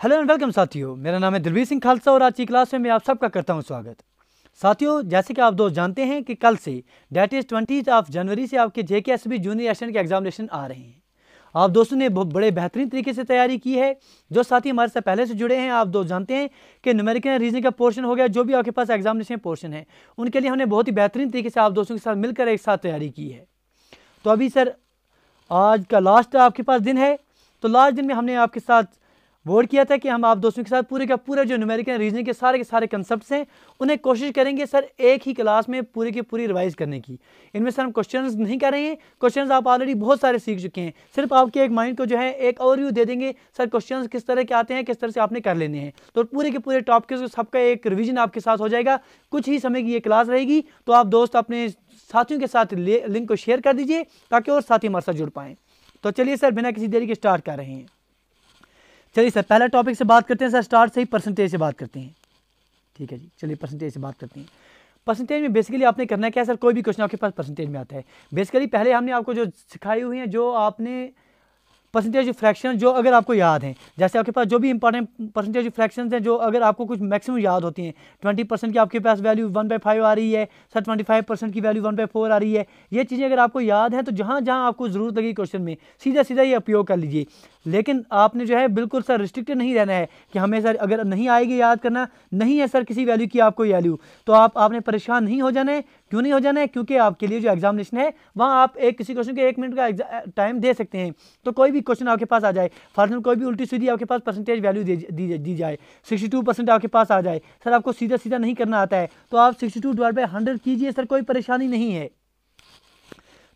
Hello and welcome साथियों, मेरा नाम है दिलवीर सिंह खालसा और आज की क्लास में मैं आप सबका करता हूं स्वागत। साथियों, जैसे कि आप दोस्त जानते हैं कि कल से डेट इज़ 20 जनवरी से आपके JKSB जूनियर एशियन के एग्जामिनेशन आ रहे हैं। आप दोस्तों ने बहुत बड़े बेहतरीन तरीके से तैयारी की है। जो साथी हमारे साथ पहले से जुड़े हैं, आप दोस्त जानते हैं कि न्यूमेरिकल रीजनिंग का पोर्शन हो गया, जो भी आपके पास एग्जामिनेशन पोर्शन है उनके लिए हमने बहुत ही बेहतरीन तरीके से आप दोस्तों के साथ मिलकर एक साथ तैयारी की है। तो अभी सर आज का लास्ट आपके पास दिन है, तो लास्ट दिन में हमने आपके साथ वोट किया था कि हम आप दोस्तों के साथ पूरे का पूरा जो न्यूमेरिकल रीजनिंग के सारे कंसेप्ट्स हैं उन्हें कोशिश करेंगे सर एक ही क्लास में पूरी की पूरी रिवाइज करने की। इनमें सर हम क्वेश्चंस नहीं कर रहे हैं, क्वेश्चंस आप ऑलरेडी बहुत सारे सीख चुके हैं, सिर्फ आपके एक माइंड को जो है एक ओवरव्यू दे देंगे सर क्वेश्चंस किस तरह के आते हैं, किस तरह से आपने कर लेने हैं। तो पूरे के पूरे टॉपिक्स सबका एक रिविजन आपके साथ हो जाएगा। कुछ ही समय की ये क्लास रहेगी, तो आप दोस्त अपने साथियों के साथ लिंक को शेयर कर दीजिए ताकि और साथी हमारे साथ जुड़ पाएँ। तो चलिए सर बिना किसी देरी के स्टार्ट कर रहे हैं। चलिए सर पहला टॉपिक से बात करते हैं। सर स्टार्ट से ही परसेंटेज से बात करते हैं। ठीक है जी, चलिए परसेंटेज से बात करते हैं। परसेंटेज में बेसिकली आपने करना क्या है सर, कोई भी क्वेश्चन आपके पास परसेंटेज में आता है। बेसिकली पहले हमने आपको जो सिखाई हुई है, जो आपने परसेंटेज फ्रैक्शन जो अगर आपको याद हैं, जैसे आपके पास जो भी इंपॉर्टेंट परसेंटेज फ्रैक्शंस हैं जो अगर आपको कुछ मैक्सिमम याद होती हैं, 20% की आपके पास वैल्यू 1/5 आ रही है सर, 25% की वैल्यू 1/4 आ रही है। ये चीज़ें अगर आपको याद है तो जहाँ जहाँ आपको ज़रूरत लगी क्वेश्चन में सीधा सीधा ये उपयोग कर लीजिए। लेकिन आपने जो है बिल्कुल सर रिस्ट्रिक्टेड नहीं रहना है कि हमें सर अगर नहीं आएगी याद करना नहीं है सर किसी वैल्यू की आपको वैल्यू, तो आपने परेशान नहीं हो जाना है। क्यों नहीं हो जाना है? क्योंकि आपके लिए जो एग्जामिनेशन है वहाँ आप एक किसी क्वेश्चन के 1 मिनट का टाइम दे सकते हैं। तो कोई भी क्वेश्चन आपके पास आ जाए, फॉर एग्जाम्पल कोई भी उल्टी सीधी आपके पास परसेंटेज वैल्यू दी जाए, 62% आपके पास आ जाए, सर आपको सीधा सीधा नहीं करना आता है तो आप 62/100 कीजिए सर, कोई परेशानी नहीं है।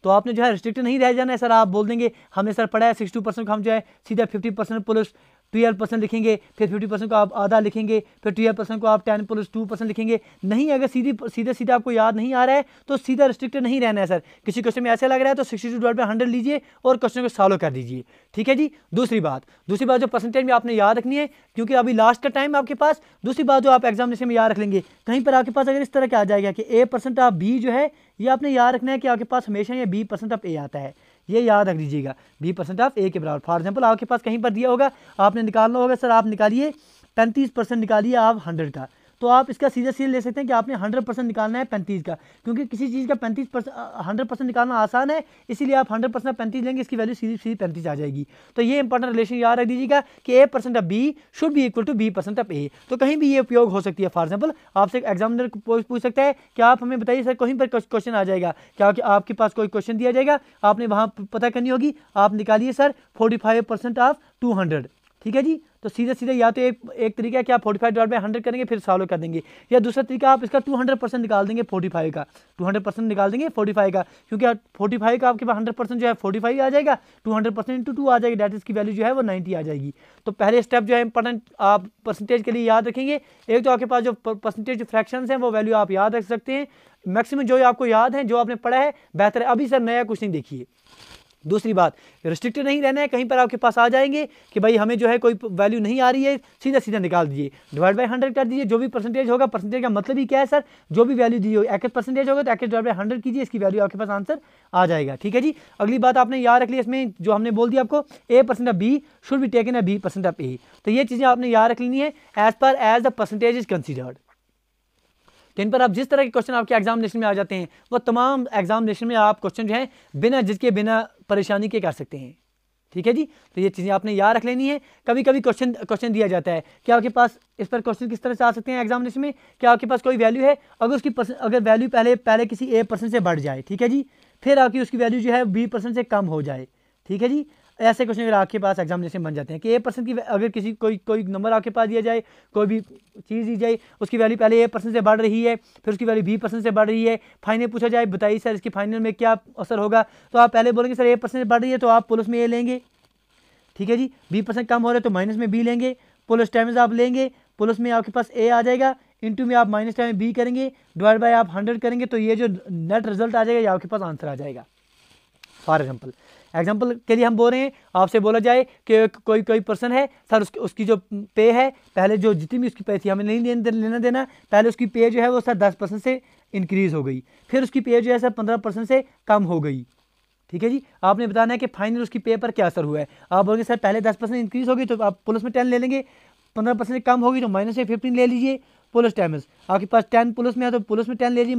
तो आपने जो है रिस्ट्रिक्टेड नहीं रह जाना है सर। आप बोल देंगे हमने सर पढ़ा है 62% को हम जो है सीधा 50% प्लस 12% लिखेंगे, फिर 50% को आप आधा लिखेंगे, फिर 12% को आप 10 + 2% लिखेंगे। नहीं, अगर सीधे सीधे आपको याद नहीं आ रहा है तो सीधा रिस्ट्रिक्टेड नहीं रहना है सर। किसी क्वेश्चन में ऐसा लग रहा है तो 62/100 लीजिए और क्वेश्चन को सॉल्व कर दीजिए। ठीक है जी। दूसरी बात जो परसेंटेज में आपने याद रखनी है, क्योंकि अभी लास्ट का टाइम आपके पास। दूसरी बात जो आप एग्जामिनेशन में याद रख लेंगे, कहीं पर आपके पास अगर इस तरह का आ जाएगा कि A% ऑफ B जो है, ये आपने याद रखना है कि आपके पास हमेशा ये B% ऑफ A आता है। ये याद रख लीजिएगा, B% ऑफ A के बराबर। फॉर एग्जाम्पल आपके पास कहीं पर दिया होगा, आपने निकालना होगा सर, आप निकालिए 35% निकालिए आप 100 का, तो आप इसका सीधे सीधे ले सकते हैं कि आपने 100% निकालना है 35 का, क्योंकि किसी चीज़ का 100% निकालना आसान है, इसीलिए आप 100% 35 लेंगे, इसकी वैल्यू सीधी 35 आ जाएगी। तो ये इंपॉर्टेंट रिलेशन याद रख दीजिएगा कि A% of B should be equal to B% of A। तो कहीं भी ये उपयोग हो सकती है। फॉर एग्जाम्पल आपसे एग्जामिनर पूछ सकता है कि आप हमें बताइए सर, कहीं पर क्वेश्चन आ जाएगा क्या कि आपके पास कोई क्वेश्चन दिया जाएगा, आपने वहाँ पता करनी होगी, आप निकालिए सर 45% ऑफ 200। ठीक है जी। तो सीधे सीधे या तो एक तरीका है कि आप 45/100 करेंगे फिर सॉल्व कर देंगे, या दूसरा तरीका आप इसका 200% निकाल देंगे 45 का, 200% निकाल देंगे 45 का, क्योंकि 45 का आपके पास 100% जो है 45 आ जाएगा, 200% × 2 आ जाएगी, डेट इसकी वैल्यू जो है वो 90 आ जाएगी। तो पहले स्टेप जो है इंपॉर्टेंट आप परसेंटेज के लिए याद रखेंगे। एक तो आपके पास जो परसेंटेज फ्रैक्शंस हैं वो वैल्यू आप याद रख सकते हैं, मैक्सिमम जो आपको याद है, जो आपने पढ़ा है बेहतर है। अभी सर नया कुछ नहीं देखिए। दूसरी बात, रिस्ट्रिक्टेड नहीं रहना है। कहीं पर आपके पास आ जाएंगे कि भाई हमें जो है कोई वैल्यू नहीं आ रही है, सीधा सीधा निकाल दीजिए, /100 कर दीजिए। जो भी परसेंटेज होगा, परसेंटेज का मतलब ही क्या है सर, जो भी वैल्यू दी हो, 1% होगा तो 1/100 कीजिए, इसकी वैल्यू आपके पास आंसर आ जाएगा। ठीक है जी। अगली बात आपने याद रख ली, इसमें जो हमने बोल दिया आपको A% of B should be taken a B% of A। तो ये चीज़ें आपने याद रख लेनी है as per as the percentage is considered. तो इन पर आप जिस तरह के क्वेश्चन आपके एग्जामिनेशन में आ जाते हैं वो तमाम एग्जामिनेशन में आप क्वेश्चन जो है बिना जिसके बिना परेशानी के कर सकते हैं। ठीक है जी। तो ये चीज़ें आपने याद रख लेनी है। कभी कभी क्वेश्चन दिया जाता है कि आपके पास इस पर क्वेश्चन किस तरह से आ सकते हैं एग्जामिनेशन में, क्या आपके पास कोई वैल्यू है, अगर उसकी अगर वैल्यू पहले किसी A% से बढ़ जाए, ठीक है जी, फिर आपकी उसकी वैल्यू जो है B% से कम हो जाए। ठीक है जी। ऐसे क्वेश्चन अगर आपके पास एग्जामिनेशन बन जाते हैं कि A% की अगर किसी कोई नंबर आपके पास दिया जाए, कोई भी चीज़ दी जाए, उसकी वैल्यू पहले A% से बढ़ रही है, फिर उसकी वैल्यू B% से बढ़ रही है, फाइनल पूछा जाए बताइए सर इसकी फाइनल में क्या असर होगा, तो आप पहले बोलेंगे सर A% से बढ़ रही है तो आप प्लस में A लेंगे। ठीक है जी। B% कम हो रहा है तो माइनस में B लेंगे, प्लस टाइम्स आप लेंगे, प्लस में आपके पास A आ जाएगा, इंटू में आप माइनस टाइम B करेंगे, डिवाइड बाय आप 100 करेंगे, तो ये जो नेट रिजल्ट आ जाएगा ये आपके पास आंसर आ जाएगा। फॉर एग्जाम्पल के लिए हम बोल रहे हैं, आपसे बोला जाए कि कोई पर्सन है सर, उसकी जो पे है, पहले जो जितनी भी उसकी पे थी हमें नहीं लेना देना, पहले उसकी पे जो है वो सर 10% से इंक्रीज़ हो गई, फिर उसकी पे जो है सर 15% से कम हो गई। ठीक है जी। आपने बताना है कि फाइनल उसकी पे पर क्या असर हुआ है। आप बोलेंगे सर पहले 10% इंक्रीज़ होगी तो आप प्लस में 10 ले लेंगे, 15% कम होगी तो माइनस में 15 ले लीजिए प्लस टाइम्स आपके पास 10 प्लस में है तो प्लस में 10 ले लीजिए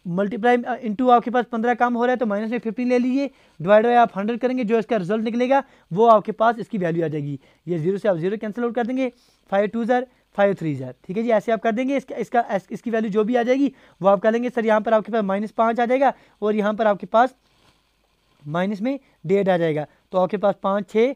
मल्टीप्लाई इंटू आपके पास 15 कम हो रहा है तो माइनस में 15 ले लीजिए डिवाइड बाय आप 100 करेंगे, जो इसका रिजल्ट निकलेगा वो आपके पास इसकी वैल्यू आ जाएगी। ये 0 से आप 0 कैंसिल आउट कर देंगे, 5 2 ज़र 5 3 ज़र, ठीक है जी। ऐसे आप कर देंगे, इसकी वैल्यू जो भी आ जाएगी वो आप कर लेंगे। सर यहाँ पर आपके पास -5 आ जाएगा और यहाँ पर आपके पास माइनस में 1.5 आ जाएगा, तो आपके पास 5 6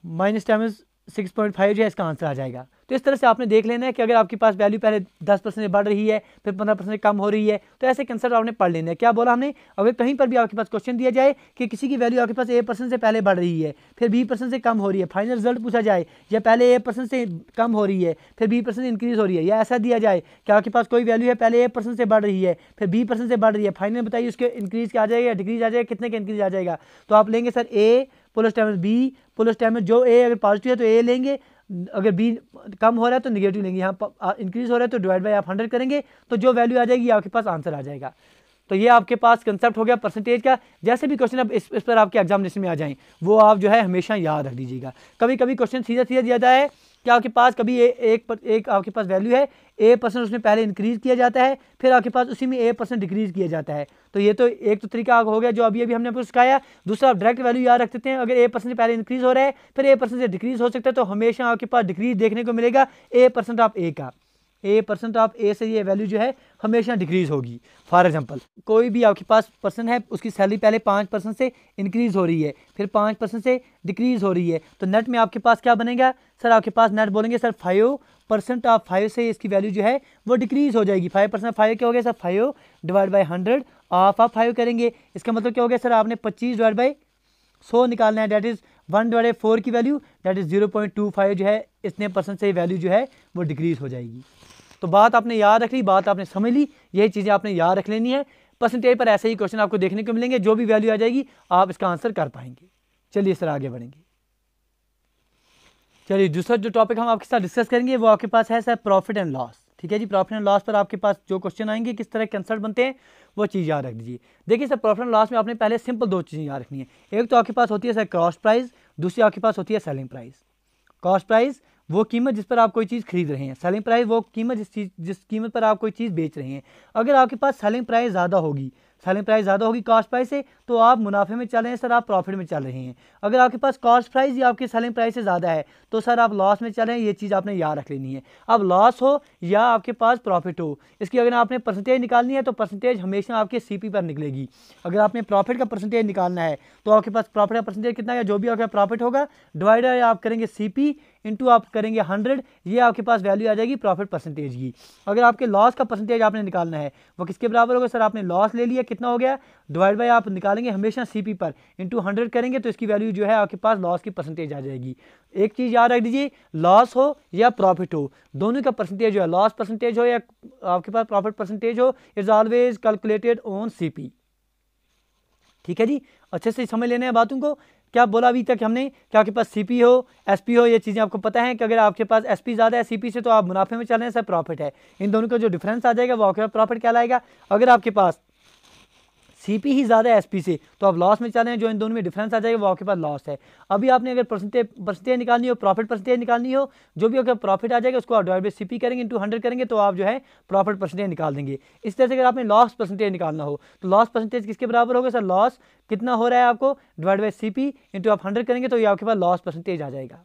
माइनस टाइम्स 6.5 जो है इसका आंसर आ जाएगा। तो इस तरह से आपने देख लेना है कि अगर आपके पास वैल्यू पहले 10% से बढ़ रही है फिर 15% कम हो रही है तो ऐसे कंसेप्ट आपने पढ़ लेना है। क्या बोला हमने, अगर कहीं पर भी आपके पास क्वेश्चन दिया जाए कि किसी की वैल्यू आपके पास A% से पहले बढ़ रही है फिर B% से कम हो रही है, फाइनल रिजल्ट पूछा जाए या पहले A% से कम हो रही है फिर B% इंक्रीज हो रही है, या ऐसा दिया जाए कि आपके पास कोई वैल्यू है पहले A% से बढ़ रही है फिर B% से बढ़ रही है, फाइनल बताइए उसके इंक्रीज क्या आ जाएगा, डिक्रीज आ जाएगा, कितने का इंक्रीज आ जाएगा। तो आप लेंगे sir A plus times B plus times, जो A अगर पॉजिटिव है तो A लेंगे, अगर बी कम हो रहा है तो निगेटिव लेंगे, यहाँ पर इंक्रीज हो रहा है तो डिवाइड बाय आप 100 करेंगे तो जो वैल्यू आ जाएगी आपके पास आंसर आ जाएगा। तो ये आपके पास कंसेप्ट हो गया परसेंटेज का। जैसे भी क्वेश्चन अब इस पर आपके एग्जामिनेशन में आ जाएं वो आप जो है हमेशा याद रख लीजिएगा। कभी कभी क्वेश्चन सीधा सीधा दिया जाता है कि आपके पास कभी एक आपके पास वैल्यू है A% उसमें पहले इंक्रीज किया जाता है फिर आपके पास उसी में A% डिक्रीज किया जाता है। तो ये तो एक तो तरीका हो गया जो अभी हमने आपको सिखाया। दूसरा आप डायरेक्ट वैल्यू याद रख सकते हैं, अगर A% पहले इंक्रीज हो रहा है फिर A% से डिक्रीज हो सकता है तो हमेशा आपके पास डिक्रीज देखने को मिलेगा A% ऑफ A का, A% ऑफ A से ये वैल्यू जो है हमेशा डिक्रीज होगी। फॉर एग्जांपल कोई भी आपके पास पर्सन है उसकी सैलरी पहले 5% से इंक्रीज हो रही है फिर 5% से डिक्रीज हो रही है तो नेट में आपके पास क्या बनेगा सर, आपके पास नेट बोलेंगे सर 5% ऑफ 5 से इसकी वैल्यू जो है वो डिक्रीज हो जाएगी। 5% 5 क्या हो गया सर 5 डिवाइड बाई 100 ऑफ आप 5 करेंगे, इसका मतलब क्या हो गया सर आपने 25 डिवाइड बाई 100 निकालना है, डेट इज़ 1 डिवाइड 4 की वैल्यू डेट इज़ 0.25 जो है इतने % से वैल्यू जो है वो डिक्रीज हो जाएगी। तो बात आपने याद रख ली, बात आपने समझ ली, यही चीज़ें आपने याद रख लेनी है। परसेंटेज पर ऐसे ही क्वेश्चन आपको देखने को मिलेंगे, जो भी वैल्यू आ जाएगी आप इसका आंसर कर पाएंगे। चलिए सर आगे बढ़ेंगे। चलिए दूसरा जो टॉपिक हम आपके साथ डिस्कस करेंगे वो आपके पास है सर प्रॉफिट एंड लॉस। ठीक है जी, प्रॉफिट एंड लॉस पर आपके पास जो क्वेश्चन आएंगे किस तरह कंसेप्ट बनते हैं वो चीज़ याद रख दीजिए। देखिए सर प्रॉफिट एंड लॉस में आपने पहले सिंपल 2 चीज़ें याद रखनी है। एक तो आपके पास होती है सर कॉस्ट प्राइस, दूसरी आपके पास होती है सेलिंग प्राइस। कॉस्ट प्राइस वो कीमत जिस पर आप कोई चीज़ खरीद रहे हैं, सेलिंग प्राइस वो कीमत जिस कीमत पर आप कोई चीज़ बेच रहे हैं। अगर आपके पास सेलिंग प्राइस ज़्यादा होगी कॉस्ट प्राइस से तो आप मुनाफे में चल रहे हैं सर, आप प्रॉफिट में चल रहे हैं। अगर आपके पास कॉस्ट प्राइस या आपकी सेलिंग प्राइस से ज़्यादा है तो सर आप लॉस में चल रहे हैं, ये चीज़ आपने याद रख लेनी है। अब लॉस हो या आपके पास प्रॉफिट हो, इसकी अगर आपने परसेंटेज निकालनी है तो परसेंटेज हमेशा आपके CP पर निकलेगी। अगर आपने प्रॉफिट का परसेंटेज निकालना है तो आपके पास प्रॉफिट का परसेंटेज कितना है, जो भी आपका प्रॉफिट होगा डिवाइडर आप करेंगे CP इंटू आप करेंगे 100, ये आपके पास वैल्यू आ जाएगी प्रॉफिट परसेंटेज की। अगर आपके लॉस का परसेंटेज आपने निकालना है वो किसके बराबर होगा सर, आपने लॉस ले लिया कितना हो गया, डिवाइड बाय आप निकालेंगे हमेशा CP पर इंटू 100 करेंगे तो इसकी वैल्यू जो है आपके पास लॉस की परसेंटेज आ जाएगी। एक चीज़ याद रख दीजिए, लॉस हो या प्रॉफिट हो दोनों का परसेंटेज जो है, लॉस परसेंटेज हो या आपके पास प्रॉफिट परसेंटेज हो, is always calculated on CP। ठीक है जी, अच्छे से समझ लेने हैं बातों को। क्या बोला अभी तक हमने, क्या आपके पास CP हो SP हो, ये चीज़ें आपको पता है कि अगर आपके पास SP ज़्यादा है CP से तो आप मुनाफे में चल रहे हैं सर, प्रॉफिट है। इन दोनों का जो डिफरेंस आ जाएगा वो आपके पास प्रॉफिट कहलाएगा। अगर आपके पास CP ही ज़्यादा है SP से तो आप लॉस में चल रहे हैं, जो इन दोनों में डिफरेंस आ जाएगा वो आपके पास लॉस है। अभी आपने अगर परसेंटेज निकालनी हो, प्रॉफिट परसेंटेज निकालनी हो, जो भी अगर प्रॉफिट आ जाएगा उसको आप डिवाइड बाय CP करेंगे इंटू 100 करेंगे तो आप जो है प्रॉफिट परसेंटेज निकाल देंगे। इस तरह से अगर आपने लॉस परसेंटेज निकालना हो तो लॉस परसेंटेज किसके बराबर होगा सर, लॉस कितना हो रहा है आपको डिवाइड बाय CP इंटू आप 100 करेंगे तो ये आपके पास लॉस परसेंटेज आ जाएगा।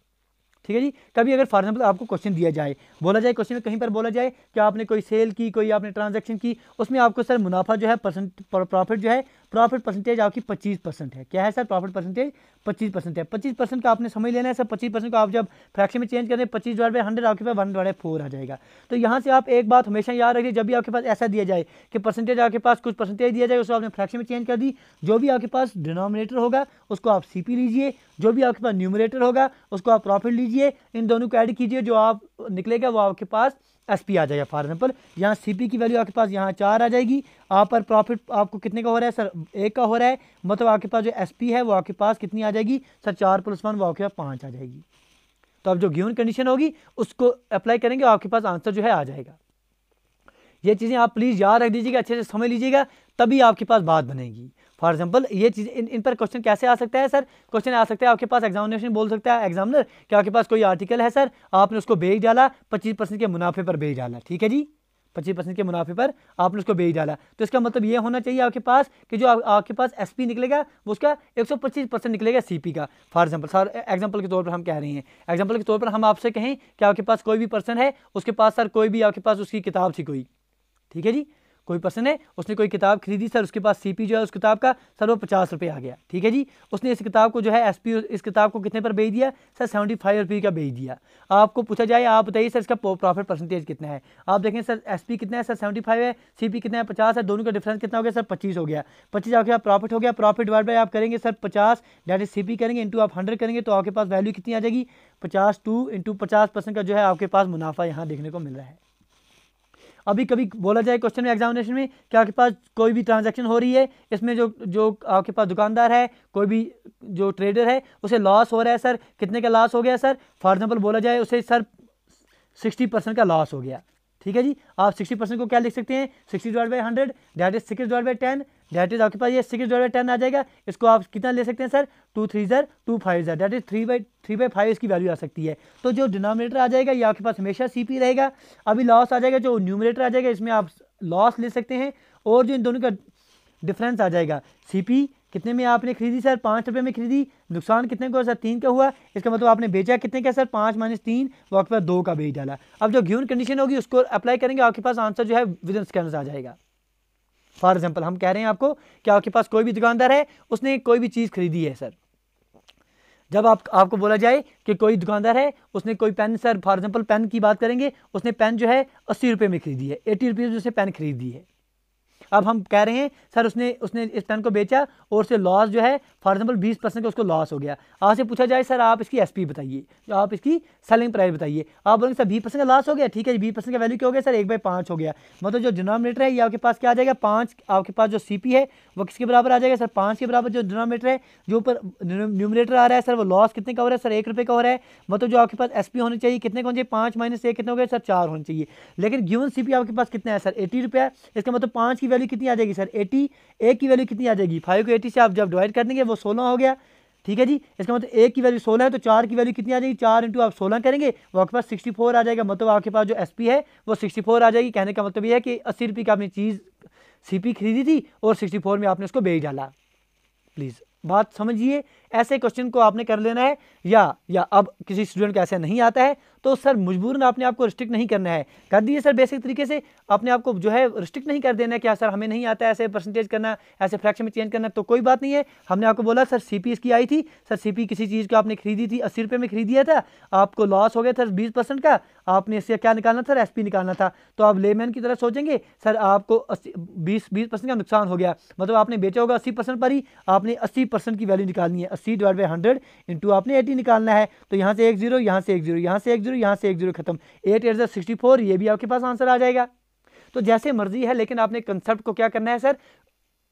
ठीक है जी। कभी अगर फॉर एग्जाम्पल आपको क्वेश्चन दिया जाए, बोला जाए क्वेश्चन में कहीं पर बोला जाए कि आपने कोई सेल की, कोई आपने ट्रांजैक्शन की, उसमें आपको सर मुनाफा जो है प्रॉफिट जो है प्रॉफिट परसेंटेज आपकी 25% है। क्या है सर, प्रॉफिट परसेंटेज 25% है। 25% का आपने समझ लेना है सर, 25% को आप जब फ्रैक्शन में चेंज करें 25 डिवाइड बाय 100 आपके पास 1 डिवाइड बाय 4 आ जाएगा। तो यहाँ से आप एक बात हमेशा याद रखिए, जब भी आपके पास ऐसा दिया जाए कि परसेंटेज आपके पास कुछ परसेंटेज दिया जाए उसको आपने फ्रैक्शन में चेंज कर दी, जो भी आपके पास डिनोमिनेटर होगा उसको आप CP लीजिए, जो भी आपके पास न्यूमरेटर होगा उसको आप प्रॉफिट लीजिए, इन दोनों को ऐड कीजिए, जो आप निकलेगा वो आपके पास SP आ जाएगा। फॉर एग्जाम्पल यहाँ CP की वैल्यू आपके पास यहाँ 4 आ जाएगी, आप पर प्रॉफिट आपको कितने का हो रहा है सर, 1 का हो रहा है, मतलब आपके पास जो SP है वो आपके पास कितनी आ जाएगी सर, 4 + 1 वो आपके पास 5 आ जाएगी। तो अब जो गिवन कंडीशन होगी उसको अप्लाई करेंगे आपके पास आंसर जो है आ जाएगा। ये चीज़ें आप प्लीज़ याद रख दीजिएगा, अच्छे से समझ लीजिएगा, तभी आपके पास बात बनेगी। फॉर एग्जांपल ये चीज़ इन पर क्वेश्चन कैसे आ सकता है सर? क्वेश्चन आ सकता है आपके पास, एग्जामिनेशन बोल सकता है एग्जामिनर कि आपके पास कोई आर्टिकल है सर, आपने उसको बेच डाला 25% के मुनाफे पर बेच डाला, ठीक है जी, 25% के मुनाफे पर आपने उसको बेच डाला, तो इसका मतलब ये होना चाहिए आपके पास कि जो आपके पास एसपी निकलेगा वो उसका 125% निकलेगा सीपी का। फॉर एग्जांपल सर, एग्जांपल के तौर पर हम कह रहे हैं, एग्जांपल के तौर पर हम आपसे कहें कि आपके पास कोई भी पर्सन है, उसके पास सर कोई भी आपके पास उसकी किताब थी कोई, ठीक है जी, कोई पर्सन है उसने कोई किताब खरीदी सर, उसके पास सीपी जो है उस किताब का सर वो 50 रुपये आ गया, ठीक है जी, उसने इस किताब को जो है एसपी इस किताब को कितने पर बेच दिया सर? 75 रुपये का बेच दिया। आपको पूछा जाए आप बताइए सर इसका प्रॉफिट परसेंटेज कितना है? आप देखें सर एसपी कितना है सर? 75 है, सीपी कितना है? 50 है, दोनों का डिफरेंस कितना हो गया सर? 25 हो गया। 25 आपके पास प्रॉफिट हो गया, प्रॉफिट डिवाइड बाय आप करेंगे सर 50 दैट इज सीपी करेंगे इंटू आप 100 करेंगे तो आपके पास वैल्यू कितनी आ जाएगी? 52 इंटू 50% का जो है आपके पास मुनाफा यहाँ देखने को मिल रहा है। अभी कभी बोला जाए क्वेश्चन में एग्जामिनेशन में कि आपके पास कोई भी ट्रांजैक्शन हो रही है, इसमें जो आपके पास दुकानदार है, कोई भी जो ट्रेडर है उसे लॉस हो रहा है सर, कितने का लॉस हो गया सर? फॉर एग्जांपल बोला जाए उसे सर 60% का लॉस हो गया, ठीक है जी। आप 60% को क्या लिख सकते हैं? 60 divide by 100 that is 6 divide by 10 that is आपके पास ये 6 डिवाइड बाई 10 आ जाएगा। इसको आप कितना ले सकते हैं सर? 2 3 ज़र 2 5 ज़र दैट इज 3/5 इसकी वैल्यू आ सकती है। तो जो डिनोमिनेटर आ जाएगा ये आपके पास हमेशा सीपी रहेगा। अभी लॉस आ जाएगा, जो न्यूमरेटर आ जाएगा इसमें आप लॉस ले सकते हैं, और जो इन दोनों का डिफरेंस आ जाएगा, सीपी कितने में आपने खरीदी सर? 5 रुपये में खरीदी, नुकसान कितने का सर? 3 का हुआ, इसका मतलब आपने बेचा कितने का सर? 5 - 3 वो आपके पास 2 का बेच डाला। अब जो गिवन कंडीशन होगी उसको अप्लाई करेंगे, आपके पास आंसर जो है विद इन सेकंड्स आ जाएगा। फॉर एग्जांपल हम कह रहे हैं आपको कि आपके पास कोई भी दुकानदार है, उसने कोई भी चीज़ खरीदी है सर, जब आपको बोला जाए कि कोई दुकानदार है उसने कोई pen sir, for example pen की बात करेंगे, उसने पेन जो है 80 रुपये में खरीदी है, 80 रुपीज़ उसने पेन खरीदी है। अब हम कह रहे हैं सर उसने इस पेन को बेचा और उससे लॉस जो है फॉर एग्जांपल 20% का उसको लॉस हो गया। आपसे पूछा जाए सर आप इसकी एसपी बताइए, जो आप इसकी सेलिंग प्राइस बताइए, आप बोलेंगे सर 20% का लॉस हो गया, ठीक है 20% का वैल्यू क्या हो गया सर? 1/5 हो गया। मतलब जो डिनोमिनेटर है ये आपके पास क्या आ जाएगा? 5। आपके पास जो सीपी है वो किसके बराबर आ जाएगा सर? 5 के बराबर। जो डिनोमिनेटर है, जो ऊपर न्यूमरेटर आ रहा है सर, वो लॉस कितने का हो रहा है सर? 1 रुपये का हो रहा है। मतलब जो आपके पास एसपी होनी चाहिए कितने का होना चाहिए? 5 - 1 कितने हो गए सर? 4 होने चाहिए। लेकिन गिवन सीपी आपके पास कितना है सर? 80 रुपया। इसका मतलब 5 की वैल्यू कितनी आ जाएगी सर? 80। 1 की वैल्यू कितनी आ जाएगी? 5 को 80 से आप जब डिवाइड कर देंगे वो 16 हो गया, ठीक है जी। इसका मतलब 1 की वैल्यू 16 है तो 4 की वैल्यू कितनी आ जाएगी? 4 इंटू आप 16 करेंगे वो आपके पास 64 आ जाएगा। मतलब आपके पास जो एसपी है वो 64 आ जाएगी। कहने का मतलब ये है कि 80 रुपये की आपने चीज़ सीपी खरीदी थी और 64 में आपने उसको बेच डाला। प्लीज़ बात समझिए, ऐसे क्वेश्चन को आपने कर लेना है। या अब किसी स्टूडेंट को ऐसा नहीं आता है तो सर मजबूरन आपने आपको रिस्ट्रिक्ट नहीं करना है, कर दीजिए सर बेसिक तरीके से, अपने आप को जो है रिस्ट्रिक्ट नहीं कर देना है कि सर हमें नहीं आता है ऐसे परसेंटेज करना, ऐसे फ्रैक्शन में चेंज करना, तो कोई बात नहीं है। हमने आपको बोला सर सीपी इसकी आई थी सर, सीपी किसी चीज़ को आपने खरीदी थी 80 रुपये में खरीदिया था, आपको लॉस हो गया था 20% का, आपने इससे क्या निकालना था? एसपी निकालना था। तो आप लेमैन की तरह सोचेंगे सर आपको 20% का नुकसान हो गया, मतलब आपने बेचा होगा 80% पर ही, आपने 80% की वैल्यू निकालनी है। 80 डिवाइड बाई 100 इंटू आपने 80 निकालना है। तो यहाँ से 1 0, यहाँ से 1 0, यहाँ से 1 0, यहाँ से 1 0 खत्म। 8 8 64, ये भी आपके पास आंसर आ जाएगा। तो जैसे मर्जी है, लेकिन आपने कंसेप्ट को क्या करना है सर?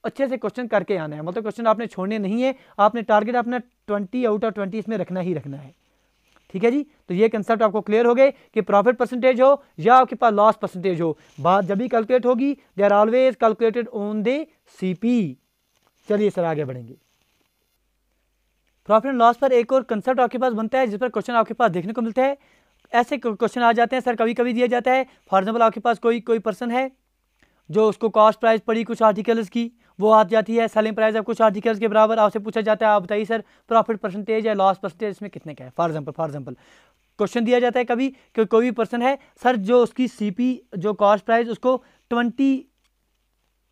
अच्छे से क्वेश्चन करके आना है। मतलब क्वेश्चन आपने छोड़ने नहीं है, आपने टारगेट अपना 20 आउट ऑफ 20 इसमें रखना ही रखना है, ठीक है जी। तो ये कंसेप्ट आपको क्लियर हो गए कि प्रॉफिट परसेंटेज हो या आपके पास लॉस परसेंटेज हो, बात जब भी कैलकुलेट होगी they are always calculated on the CP. चलिए सर आगे बढ़ेंगे। प्रॉफिट एंड लॉस पर एक और कंसेप्ट आपके पास बनता है जिस पर क्वेश्चन आपके पास देखने को मिलता है। ऐसे क्वेश्चन आ जाते हैं सर, कभी कभी दिया जाता है। फॉर एग्जांपल आपके पास कोई पर्सन है जो उसको कॉस्ट प्राइस पड़ी कुछ आर्टिकल्स की, वो आ जाती है सेलिंग प्राइस अब कुछ आर्टिकल्स के बराबर, आपसे पूछा जाता है आप बताइए सर प्रॉफिट परसेंटेज या लॉस परसेंटेज इसमें कितने का है। फॉर एग्जांपल क्वेश्चन दिया जाता है कभी कि कोई भी पर्सन है सर जो उसकी सीपी जो कॉस्ट प्राइस उसको 20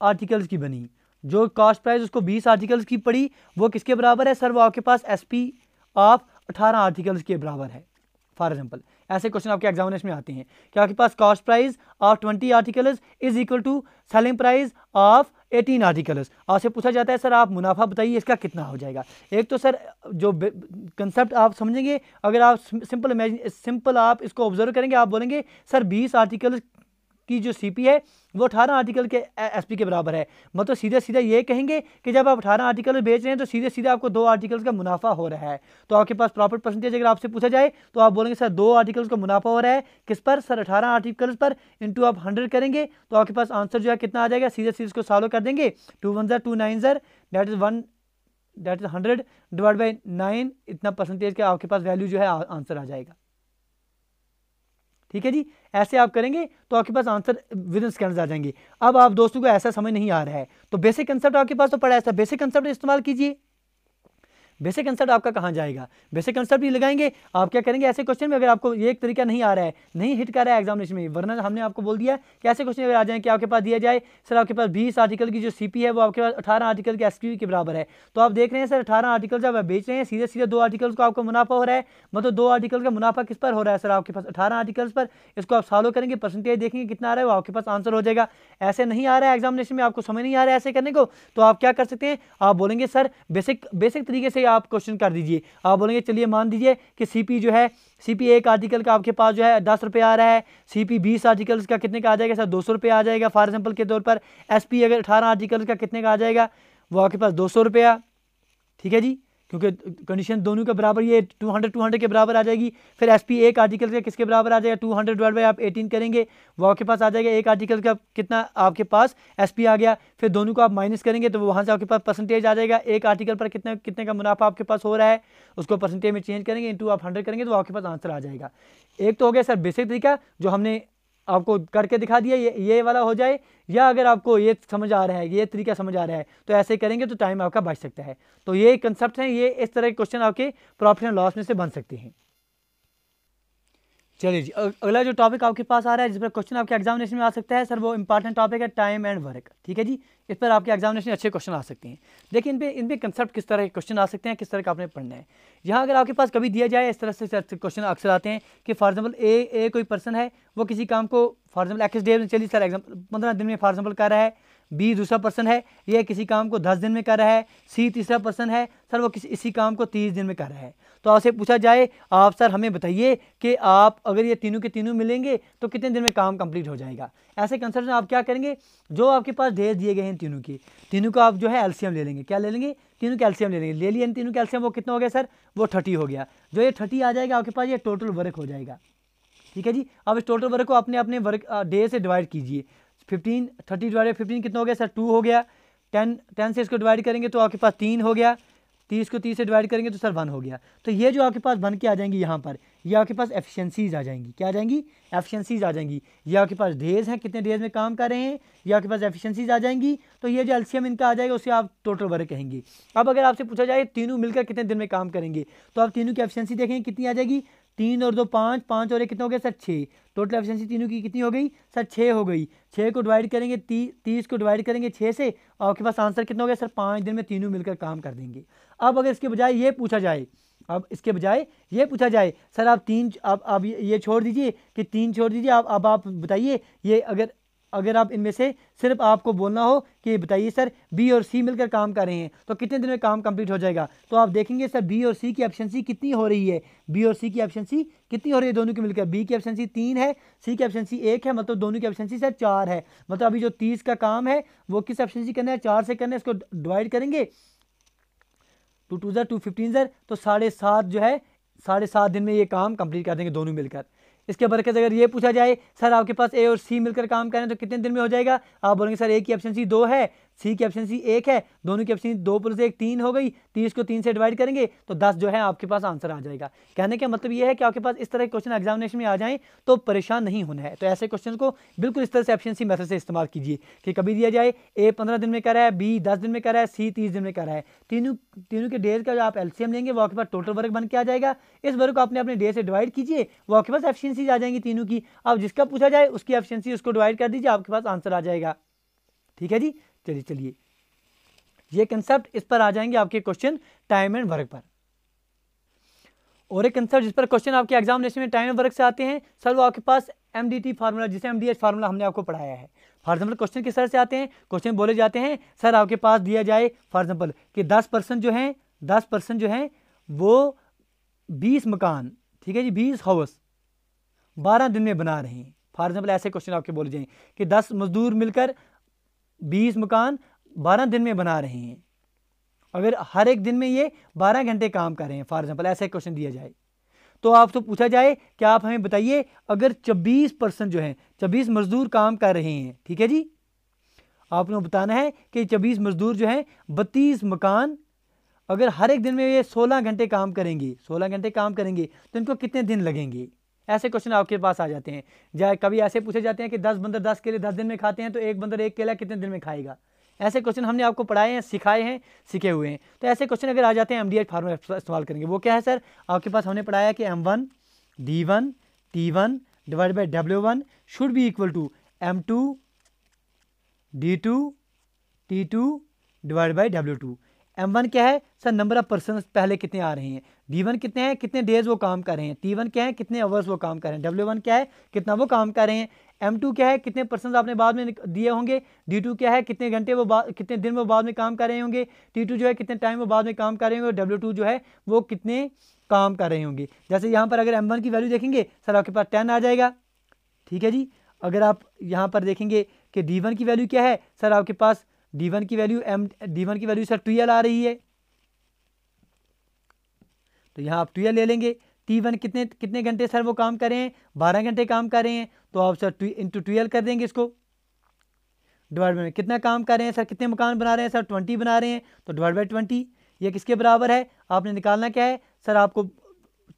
आर्टिकल्स की बनी, जो कॉस्ट प्राइस उसको 20 आर्टिकल्स की पड़ी, वो किसके बराबर है सर? वो आपके पास एसपी ऑफ 18 आर्टिकल्स के बराबर है। फॉर एग्जांपल ऐसे क्वेश्चन आपके एग्जामिनेशन में आते हैं कि आपके पास cost price of 20 articles is equal to selling price of 18 articles. आपसे पूछा जाता है सर आप मुनाफा बताइए इसका कितना हो जाएगा। एक तो सर जो कंसेप्ट आप समझेंगे, अगर आप सिंपल आप इसको ऑब्जर्व करेंगे, आप बोलेंगे सर 20 आर्टिकल्स की जो सीपी है वो 18 आर्टिकल के एसपी के बराबर है। मतलब सीधे सीधे ये कहेंगे कि जब आप 18 आर्टिकल बेच रहे हैं तो सीधे सीधे आपको 2 आर्टिकल्स का मुनाफा हो रहा है। तो आपके पास प्रॉफिट परसेंटेज अगर आपसे पूछा जाए तो आप बोलेंगे सर 2 आर्टिकल्स का मुनाफा हो रहा है किस पर सर, 18 आर्टिकल्स पर, इंटू आप 100 करेंगे तो आपके पास आंसर जो है कितना आ जाएगा, सीधे सीधे इसको सॉल्व कर देंगे। 2 1 2 9 दैट इज 100 डिवाइड बाई 9, इतना परसेंटेज का आपके पास वैल्यू जो है आंसर आ जाएगा। ठीक है जी, ऐसे आप करेंगे तो आपके पास आंसर विद इन सेकंड्स आ जाएंगे। अब आप दोस्तों को ऐसा समझ नहीं आ रहा है तो बेसिक कंसेप्ट आपके पास तो पड़ा है, बेसिक कंसेप्ट इस्तेमाल कीजिए। बेसिक कंसेप्ट आपका कहाँ जाएगा, बेसिक कंसेप्ट ही लगाएंगे। आप क्या करेंगे, ऐसे क्वेश्चन में अगर आपको ये एक तरीका नहीं आ रहा है, नहीं हिट कर रहा है एग्जामिनेशन में, वरना हमने आपको बोल दिया कि ऐसे क्वेश्चन अगर आ जाए कि आपके पास दिया जाए सर आपके पास 20 आर्टिकल की जो सीपी है वो आपके पास 18 आर्टिकल के एसक्यू के बराबर है, तो आप देख रहे हैं सर 18 आर्टिकल जब आप बेच रहे हैं सीधे सीधे 2 आर्टिकल्स को आपको मुनाफा हो रहा है। मतलब 2 आर्टिकल का मुनाफा किस पर हो रहा है सर, आपके पास 18 आर्टिकल्स पर। इसको आप सॉल्व करेंगे, परसेंटेज देखेंगे कितना आ रहा है, वो आपके पास आंसर हो जाएगा। ऐसे नहीं आ रहा है एग्जामिनेशन में, आपको समझ नहीं आ रहा है ऐसे करने को, तो आप क्या कर सकते हैं, आप बोलेंगे सर बेसिक तरीके से आप क्वेश्चन कर दीजिए। आप बोलेंगे चलिए मान दीजिए कि सीपी जो है, सीपी एक आर्टिकल का आपके पास जो है 10 रुपये आ रहा है, सीपी 20 आर्टिकल्स का कितने का आ जाएगा सर, 200 रुपये आ जाएगा फॉर एग्जांपल के तौर पर। एसपी अगर 18 आर्टिकल्स का कितने का आ जाएगा, वो आपके पास 200 रुपया। ठीक है जी, क्योंकि कंडीशन दोनों के बराबर, ये 200 के बराबर आ जाएगी। फिर एसपी एक आर्टिकल का किसके बराबर आ जाएगा, 200 डिवाइड बाई आप 18 करेंगे, वो आपके पास आ जाएगा एक आर्टिकल का कितना आपके पास एसपी आ गया। फिर दोनों को आप माइनस करेंगे तो वहाँ से आपके पास परसेंटेज आ जाएगा, एक आर्टिकल पर कितने का मुनाफा आपके पास हो रहा है, उसको परसेंटेज में चेंज करेंगे, इंटू आप 100 करेंगे तो आपके पास आंसर आ जाएगा। एक तो हो गया सर बेसिक तरीका जो हमने आपको करके दिखा दिया, ये वाला हो जाए, या अगर आपको ये समझ आ रहा है, ये तरीका समझ आ रहा है तो ऐसे करेंगे तो टाइम आपका बच सकता है। तो ये कंसेप्ट हैं, ये इस तरह के क्वेश्चन आपके प्रॉफिट एंड लॉस में से बन सकते हैं। चलिए जी, अगला जो टॉपिक आपके पास आ रहा है जिस पर क्वेश्चन आपके एग्जामिनेशन में आ सकता है सर, वो इंपॉर्टेंट टॉपिक है टाइम एंड वर्क। ठीक है जी, इस पर आपके एग्जामिनेशन में अच्छे क्वेश्चन आ सकते हैं। देखिए इन पे कंसेप्ट किस तरह के क्वेश्चन आ सकते हैं, किस तरह का आपने पढ़ना है। यहाँ अगर आपके पास कभी दिया जाए इस तरह से क्वेश्चन अक्सर आते हैं कि फॉर एग्जाम्पल ए कोई पर्सन है, वो किसी काम को फॉर एग्जाम्पल एक्स डे में, चलिए सर एग्जाम्पल 15 दिन में फॉर एग्जाम्पल कर रहा है। बी दूसरा पर्सन है, ये किसी काम को 10 दिन में कर रहा है। सी तीसरा पर्सन है, सर वो इसी काम को 30 दिन में कर रहा है। तो आपसे पूछा जाए, आप सर हमें बताइए कि आप अगर ये तीनों के तीनों मिलेंगे तो कितने दिन में काम कंप्लीट हो जाएगा। ऐसे कंसेप्ट में आप क्या करेंगे, जो आपके पास डेज दिए गए हैं तीनों का आप जो है एलसीएम ले लेंगे। क्या ले लेंगे, तीनों का एलसीएम ले लेंगे। ले लिया इन तीनों का एलसीएम, वो कितना हो गया सर, वो 30 हो गया। जो ये 30 आ जाएगा आपके पास, ये टोटल वर्क हो जाएगा। ठीक है जी, अब इस टोटल वर्क को अपने वर्क डे से डिवाइड कीजिए। 30 डिवाइड 15 कितना हो गया सर, 2 हो गया। 10 से इसको डिवाइड करेंगे तो आपके पास 3 हो गया। 30 को 30 से डिवाइड करेंगे तो सर 1 हो गया। तो ये जो आपके पास बन के आ जाएंगी यहाँ पर, ये आपके पास एफिशिएंसीज आ जाएंगी। क्या आ जाएंगी, एफिशिएंसीज आ जाएंगी। ये आपके पास डेज हैं, कितने डेज में काम कर रहे हैं, ये आपके पास एफिशिएंसीज आ जाएंगी। तो ये जो एलसीएम इनका आ जाएगा उसे आप टोटल वर्क कहेंगे। अब अगर आपसे पूछा जाए तीनों मिलकर कितने दिन में काम करेंगे, तो आप तीनों की एफिशिएंसी देखेंगे कितनी आ जाएगी, 3 और 2 5, 5 और 1 कितना हो गया सर 6। टोटल एफिशिएंसी तीनों की कितनी हो गई सर, 6 हो गई। 6 को डिवाइड करेंगे 30 को डिवाइड करेंगे 6 से, और आपके पास आंसर कितना हो गया सर, 5 दिन में तीनों मिलकर काम कर देंगे। अब अगर इसके बजाय ये पूछा जाए, सर आप 3, आप ये छोड़ दीजिए कि 3 छोड़ दीजिए, अब आप बताइए ये अगर आप इनमें से सिर्फ आपको बोलना हो कि बताइए सर बी और सी मिलकर काम कर रहे हैं तो कितने दिन में काम कंप्लीट हो जाएगा। तो आप देखेंगे सर बी और सी की एफिशिएंसी कितनी हो रही है, बी और सी की एफिशिएंसी कितनी हो रही है दोनों की मिलकर। बी की एफिशिएंसी 3 है, सी की एफिशिएंसी 1 है, मतलब दोनों की एफिशिएंसी सर 4 है। मतलब अभी जो 30 का काम है वो किस एफिशिएंसी करना है, 4 से करना है। इसको डिवाइड करेंगे 2 2 2 15 तो 7.5 जो है 7.5 दिन में ये काम कंप्लीट कर देंगे दोनों मिलकर। इसके बरकत अगर ये पूछा जाए सर आपके पास ए और सी मिलकर काम करें तो कितने दिन में हो जाएगा, आप बोलेंगे सर ए की एफिशिएंसी 2 है, सी की एफिशिएंसी 1 है, दोनों की एफिशिएंसी 2 + 1 3 हो गई। 30 को 3 से डिवाइड करेंगे तो 10 जो है आपके पास आंसर आ जाएगा। कहने का मतलब ये है कि आपके पास इस तरह के क्वेश्चन एग्जामिनेशन में आ जाएं तो परेशान नहीं होना है। तो ऐसे क्वेश्चन को बिल्कुल इस तरह से एफिशिएंसी मेथड से इस्तेमाल कीजिए कि कभी दिया जाए ए 15 दिन में कर रहा है, बी 10 दिन में कर रहा है, सी 30 दिन में कर रहा है। तीनों के डेज का जो आप एलसीएम लेंगे वो आपके पास टोटल वर्क बन के आ जाएगा। इस वर्क को अपने डे से डिवाइड कीजिए, वो आपके पास एफिशिएंसी आ जाएंगी तीनों की। अब जिसका पूछा जाए उसकी एफिशिएंसी उसको डिवाइड कर दीजिए, आपके पास आंसर आ जाएगा। ठीक है जी, चलिए ये कंसेप्ट, इस पर आ जाएंगे आपके क्वेश्चन टाइम एंड वर्क पर। और एक कंसेप्ट जिस पर क्वेश्चन आपके एग्जामिनेशन में टाइम एंड वर्क से आते हैं सर, वो आपके पास एमडीटी फार्मूला, जिसे एमडीएच फार्मूला हमने आपको पढ़ाया है। फॉर एग्जाम्पल क्वेश्चन किस तरह से आते हैं, क्वेश्चन बोले जाते हैं सर आपके पास दिया जाए फॉर एग्जाम्पल कि 10% जो हैं वो 20 मकान, ठीक है जी, 20 हाउस 12 दिन में बना रहे हैं। फॉर एग्जाम्पल ऐसे क्वेश्चन आपके बोले जाएँ कि 10 मजदूर मिलकर 20 मकान 12 दिन में बना रहे हैं, अगर हर एक दिन में ये 12 घंटे काम कर रहे हैं, फॉर एग्जाम्पल ऐसा क्वेश्चन दिया जाए, तो आपसे पूछा जाए कि आप हमें बताइए अगर 24% जो है 24 मजदूर काम कर रहे हैं, ठीक है जी, आपने बताना है कि 24 मजदूर जो हैं 32 मकान अगर हर एक दिन में ये 16 घंटे काम करेंगे, 16 घंटे काम करेंगे तो इनको कितने दिन लगेंगे। ऐसे क्वेश्चन आपके पास आ जाते हैं। या कभी ऐसे पूछे जाते हैं कि 10 बंदर 10 केले 10 दिन में खाते हैं, तो एक बंदर एक केला कितने दिन में खाएगा। ऐसे क्वेश्चन हमने आपको पढ़ाए हैं, सिखाए हैं, सीखे हुए हैं। तो ऐसे क्वेश्चन अगर आ जाते हैं MDH फार्मूला इस्तेमाल करेंगे। वो क्या है सर, आपके पास हमने पढ़ाया कि M1 D1 T1 divide by W1 should be equal to M2 D2 T2 divide by W2। M1 क्या है सर, नंबर ऑफ पर्सन पहले कितने आ रहे हैं, D1 कितने हैं, कितने डेज वो काम कर रहे हैं, T1 क्या है, कितने आवर्स वो काम कर रहे हैं, W1 क्या है, कितना वो काम कर रहे हैं, M2 क्या है, कितने पर्सन आपने बाद में दिए होंगे, D2 क्या है, कितने घंटे वो कितने दिन वो बाद में काम कर रहे होंगे, T2 जो है कितने टाइम वो बाद में काम कर रहे होंगे, W2 जो है वो कितने काम कर रहे होंगे। जैसे यहाँ पर अगर M1 की वैल्यू देखेंगे सर आपके पास 10 आ जाएगा, ठीक है जी। अगर आप यहाँ पर देखेंगे कि D1 की वैल्यू क्या है सर, आपके पास D1 की वैल्यू सर 12 आ रही है, तो यहाँ आप 12 ले लेंगे। T1 कितने घंटे सर वो काम कर रहे हैं, 12 घंटे काम कर रहे हैं, तो आप सर इंटू 12 कर देंगे इसको, डिवाइड बाई कितना काम कर रहे हैं सर, कितने मकान बना रहे हैं सर, 20 बना रहे हैं, तो डिवाइड बाई 20। ये किसके बराबर है, आपने निकालना क्या है सर, आपको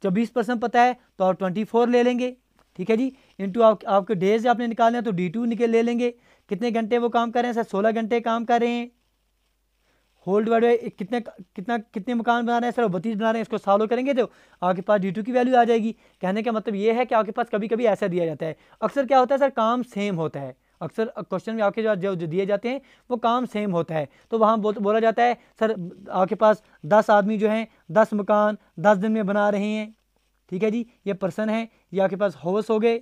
24% पता है तो आप 24 ले लेंगे, ठीक है जी, इंटू आपके डेज आपने निकालना है तो D2 ले लेंगे। कितने घंटे वो काम कर रहे हैं सर, 16 घंटे काम कर रहे हैं, होल डिवाइड बाई कितने मकान बना रहे हैं सर, 32 बना रहे हैं, इसको सॉल्व करेंगे तो आपके पास D2 की वैल्यू आ जाएगी। कहने का मतलब ये है कि आपके पास कभी कभी ऐसा दिया जाता है, अक्सर क्या होता है सर, काम सेम होता है, अक्सर क्वेश्चन में आपके जो दिए जाते हैं वो काम सेम होता है, तो वहाँ बोला जाता है सर आपके पास 10 आदमी जो हैं 10 मकान 10 दिन में बना रहे हैं, ठीक है जी, ये पर्सन है, ये आपके पास हाउस हो गए,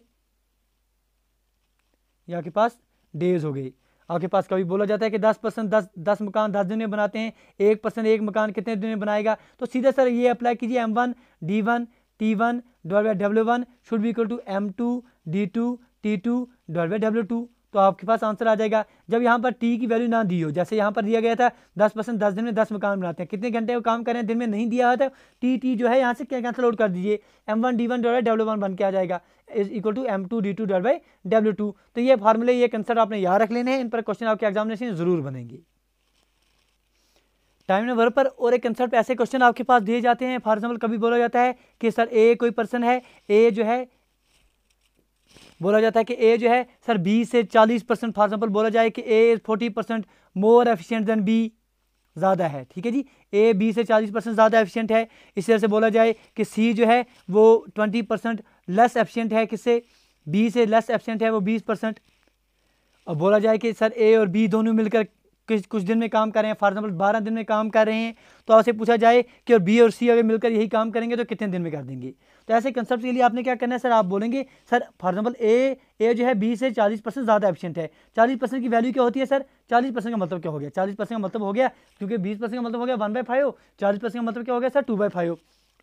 ये आपके पास डेज हो गए। आपके पास कभी बोला जाता है कि 10% 10 मकान 10 दिन में बनाते हैं, 1% एक मकान कितने दिन में बनाएगा, तो सीधे सर ये अप्लाई कीजिए, M1 D1 T1 divide by W1 should be equal to M2 D2 T2 divide by W2, तो आपके पास आंसर आ जाएगा। जब यहाँ पर T की वैल्यू ना दी हो, जैसे यहाँ पर दिया गया था 10% 10 दिन में 10 मकान बनाते हैं, कितने घंटे वो काम कर रहे हैं दिन में नहीं दिया है, तो T जो है यहाँ से क्या कैंसिल आउट कर दीजिए, M1 D1 divide by W1 बन के आ जाएगा is equal to M2 D2 divide by W2। तो ये फार्मूले, ये कंसेप्ट आपने याद रख लेने हैं, इन पर क्वेश्चन आपके एग्जामिनेशन जरूर बनेंगे। टाइम नंबर पर और एक कंसेप्ट ऐसे क्वेश्चन आपके पास दिए जाते हैं, फॉर एग्जाम्पल कभी बोला जाता है कि सर ए कोई पर्सन है, ए जो है बोला जाता है कि ए जो है सर बी से 40%, फॉर एग्जाम्पल बोला जाए कि ए 40% मोर एफिशिएंट देन बी, ज़्यादा है, ठीक है जी, ए बी से 40% ज़्यादा एफिशिएंट है। इस तरह से बोला जाए कि सी जो है वो 20% लेस एफिशिएंट है, किससे, बी से लेस एफिशिएंट है वो 20%। अब बोला जाए कि सर ए और बी दोनों मिलकर कुछ दिन में काम कर रहे हैं, फॉर एग्जाम्पल 12 दिन में काम कर रहे हैं, तो आपसे पूछा जाए कि और बी और सी अगर मिलकर यही काम करेंगे तो कितने दिन में कर देंगे। तो ऐसे कंसेप्ट के लिए आपने क्या करना है सर, आप बोलेंगे सर फॉर एग्जाम्पल ए जो है बी से 40% ज़्यादा एफिशिएंट है, 40% की वैल्यू क्या होती है सर, 40% का मतलब क्या हो गया, 40% का मतलब हो गया, क्योंकि 20% का मतलब हो गया 1/5, 40% का मतलब क्या हो गया सर 2/5,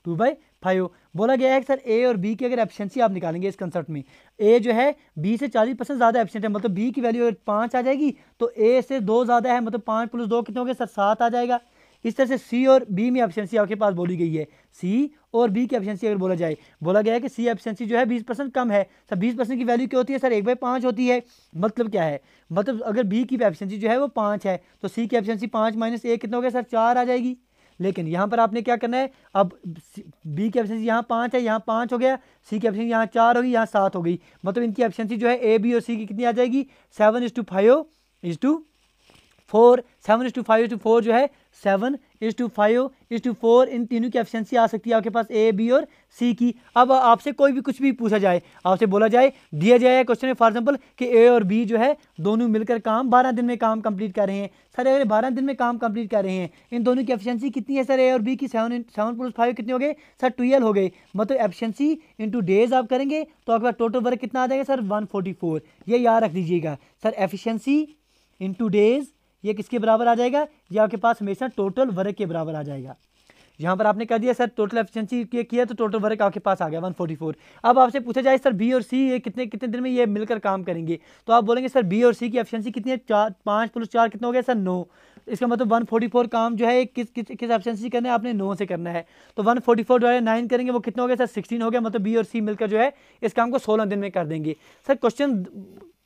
2/5। बोला गया है कि सर ए और बी की अगर एफिशिएंसी आप निकालेंगे इस कंसेप्ट में, ए जो है बी से 40% ज़्यादा एफिशिएंट है, मतलब बी की वैल्यू अगर 5 आ जाएगी तो ए से 2 ज़्यादा है, मतलब 5 + 2 कितने हो गए सर 7 आ जाएगा। इस तरह से सी और बी में एफिशिएंसी आपके पास बोली गई है, सी और बी की एफिशिएंसी अगर बोला जाए, बोला गया है कि सी एफिशिएंसी जो है 20% कम है, सर 20% की वैल्यू क्या होती है सर 1/5 होती है। मतलब क्या है, मतलब अगर बी की एफिशिएंसी जो है वो 5 है तो सी की एफिशिएंसी 5 - 1 कितना हो गया सर 4 आ जाएगी। लेकिन यहाँ पर आपने क्या करना है, अब बी की एफिशिएंसी यहाँ 5 है, यहाँ 5 हो गया, सी की एफिशिएंसी यहाँ 4 होगी, यहाँ 7 हो गई, मतलब इनकी एफिशिएंसी जो है ए बी और सी की कितनी आ जाएगी 7:5:4, 7:5:4 जो है 7:5:4, इन तीनों की एफिशिएंसी आ सकती है आपके पास ए बी और सी की। अब आपसे कोई भी कुछ भी पूछा जाए, आपसे बोला जाए, दिया जाए क्वेश्चन में फॉर एग्जांपल कि ए और बी जो है दोनों मिलकर काम 12 दिन में काम कंप्लीट कर रहे हैं, सर अगर 12 दिन में काम कंप्लीट कर रहे हैं, इन दोनों की एफिशिएंसी कितनी है सर, ए और बी की 7 + 5 कितने हो गए सर 12 हो गए, मतलब एफिशिएंसी इंटू डेज आप करेंगे तो आपका टोटल वर्क कितना आ जाएगा सर 144। ये याद रख दीजिएगा सर, एफिशिएंसी इंटू डेज ये किसके बराबर आ जाएगा, ये आपके पास हमेशा टोटल वर्क के बराबर आ जाएगा। यहाँ पर आपने कह दिया सर टोटल एफिशिएंसी किया तो टोटल वर्क आपके पास आ गया 144। अब आपसे पूछा जाए सर बी और सी ये कितने कितने दिन में ये मिलकर काम करेंगे, तो आप बोलेंगे सर बी और सी की एफिशिएंसी कितनी है, 4 5 + 4 कितना हो गया सर 9। इसका मतलब 144 काम जो है किस किस किस एफिशिएंसी करना है, आपने 9 से करना है। तो 144 / 9 करेंगे वो कितना हो गया सर 16 हो गया। मतलब बी और सी मिलकर जो है इस काम को 16 दिन में कर देंगे। सर क्वेश्चन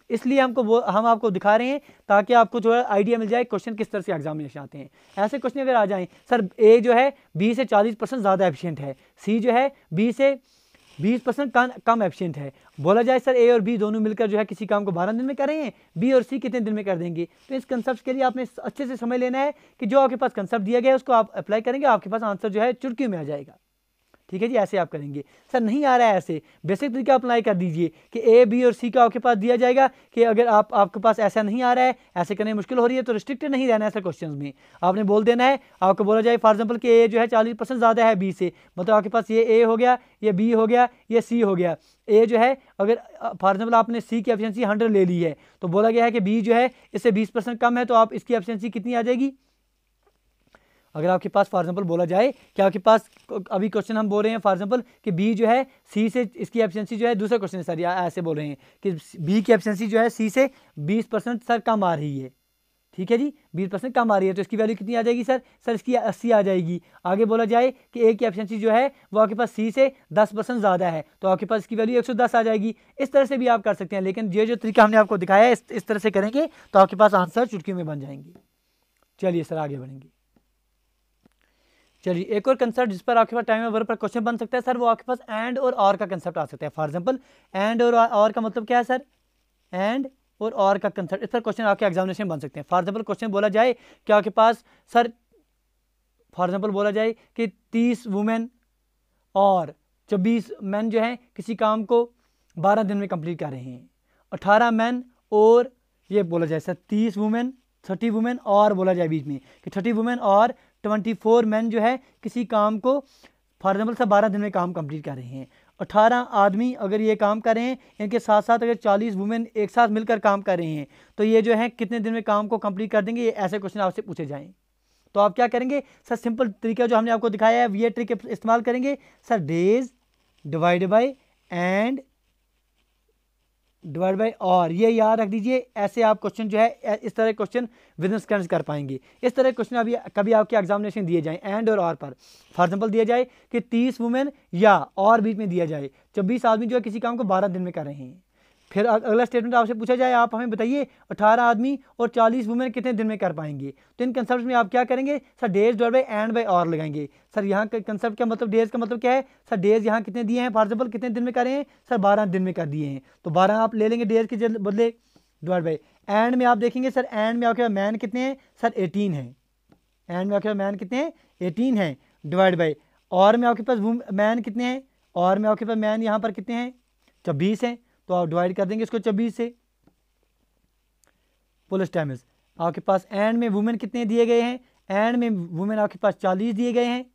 इसलिए हम आपको दिखा रहे हैं ताकि आपको जो है आइडिया मिल जाए क्वेश्चन किस तरह से एग्जामिनेशन आते हैं। ऐसे क्वेश्चन अगर आ जाएं सर ए जो है बी से 40% ज़्यादा एफिशिएंट है, सी जो है बी से 20% कम एफिशिएंट है, बोला जाए सर ए और बी दोनों मिलकर जो है किसी काम को 12 दिन में कर रहे हैं, बी और सी कितने दिन में कर देंगे। तो इस कंसेप्ट के लिए आपने अच्छे से समझ लेना है कि जो आपके पास कंसेप्ट दिया गया है उसको आप अप्लाई करेंगे, आपके पास आंसर जो है चुटकी में आ जाएगा। ठीक है जी, ऐसे आप करेंगे। सर नहीं आ रहा है ऐसे, बेसिक तरीका अप्लाई कर दीजिए कि ए बी और सी का आपके पास दिया जाएगा कि अगर आपके पास ऐसा नहीं आ रहा है, ऐसे करने में मुश्किल हो रही है तो रिस्ट्रिक्टेड नहीं रहना है ऐसे क्वेश्चन में। आपने बोल देना है, आपको बोला जाए फॉर एग्जाम्पल कि ए जो है 40% ज़्यादा है बी से, मतलब आपके पास ये ए हो गया, ये बी हो गया, ये सी हो गया। ए जो है अगर फॉर एग्जाम्पल आपने सी की एफिशिएंसी 100 ले ली है तो बोला गया है कि बी जो है इससे 20% कम है, तो आप इसकी एफिशिएंसी कितनी आ जाएगी। अगर आपके पास फॉर एग्जांपल बोला जाए कि आपके पास अभी क्वेश्चन हम बोल रहे हैं फॉर एग्जांपल कि बी जो है सी से इसकी एफिशिएंसी जो है, दूसरा क्वेश्चन है सर ऐसे बोल रहे हैं कि बी की एफिशिएंसी जो है सी से 20% सर कम आ रही है। ठीक है जी, 20% कम आ रही है तो इसकी वैल्यू कितनी आ जाएगी सर इसकी 80 आ जाएगी। आगे बोला जाए कि ए की एफिशिएंसी जो है वो आपके पास सी से 10% ज़्यादा है तो आपके पास इसकी वैल्यू 110 आ जाएगी। इस तरह से भी आप कर सकते हैं, लेकिन जो तरीका हमने आपको दिखाया है इस तरह से करेंगे तो आपके पास आंसर चुटकी में बन जाएंगे। चलिए सर आगे बढ़ेंगे। चलिए एक और कंसेप्ट जिस पर आपके पास टाइम वर्क पर क्वेश्चन बन सकता है सर, वो आपके पास एंड और का कंसेप्ट आ सकता है। फॉर एग्जांपल एंड और का मतलब क्या है सर, एंड और का कंसेप्ट, इस पर क्वेश्चन आपके एग्जामिनेशन बन सकते हैं। फॉर एग्जांपल क्वेश्चन बोला जाए कि आपके पास सर फॉर एग्जांपल बोला जाए कि 30 वुमेन और 24 मैन जो हैं किसी काम को 12 दिन में कंप्लीट कर रहे हैं। 18 मैन और ये बोला जाए सर 30 वुमेन और बोला जाए बीच में कि 30 वुमेन और 24 मैन जो है किसी काम को फॉर एग्जाम्पल सर 12 दिन में काम कंप्लीट कर रहे हैं। 18 आदमी अगर ये काम कर रहे हैं, इनके साथ साथ अगर 40 वुमेन एक साथ मिलकर काम कर रहे हैं तो ये जो है कितने दिन में काम को कंप्लीट कर देंगे। ये ऐसे क्वेश्चन आपसे पूछे जाएं तो आप क्या करेंगे सर, सिंपल तरीका जो हमने आपको दिखाया है ये ट्रिक इस्तेमाल करेंगे sir, days divide by and divide by और, ये याद रख दीजिए। ऐसे आप क्वेश्चन जो है इस तरह क्वेश्चन विद इन सेकंड्स कर पाएंगे। इस तरह क्वेश्चन अभी कभी आपके एग्जामिनेशन दिए जाएं एंड और पर, फॉर एग्जांपल दिया जाए कि 30 वुमेन या और बीच में दिया जाए 24 आदमी जो है किसी काम को 12 दिन में कर रहे हैं। फिर अगला स्टेटमेंट आपसे पूछा जाए, आप हमें बताइए 18 आदमी और 40 वुमेन कितने दिन में कर पाएंगे। तो इन कंसेप्ट में आप क्या करेंगे sir, days divide by and by और लगाएंगे। सर यहाँ का कंसेप्ट क्या मतलब, डेज का मतलब क्या है सर, डेज यहाँ कितने दिए हैं, फॉर एग्जाम्पल कितने दिन में कर रहे हैं सर 12 दिन में कर दिए हैं तो 12 आप ले लेंगे डेज के बदले डिवाइड बाय। एंड में आप देखेंगे सर, एंड में आपके मैन कितने हैं सर 18 है, एंड में आपके मैन कितने हैं 18 हैं डिवाइड बाय। और में आपके पास मैन कितने हैं, और में आपके पास मैन यहाँ पर कितने हैं 24 हैं तो आप डिवाइड कर देंगे इसको 24 से। पुलिस टाइम्स आपके पास एंड में वुमेन कितने दिए गए हैं, एंड में वुमेन आपके पास 40 दिए गए हैं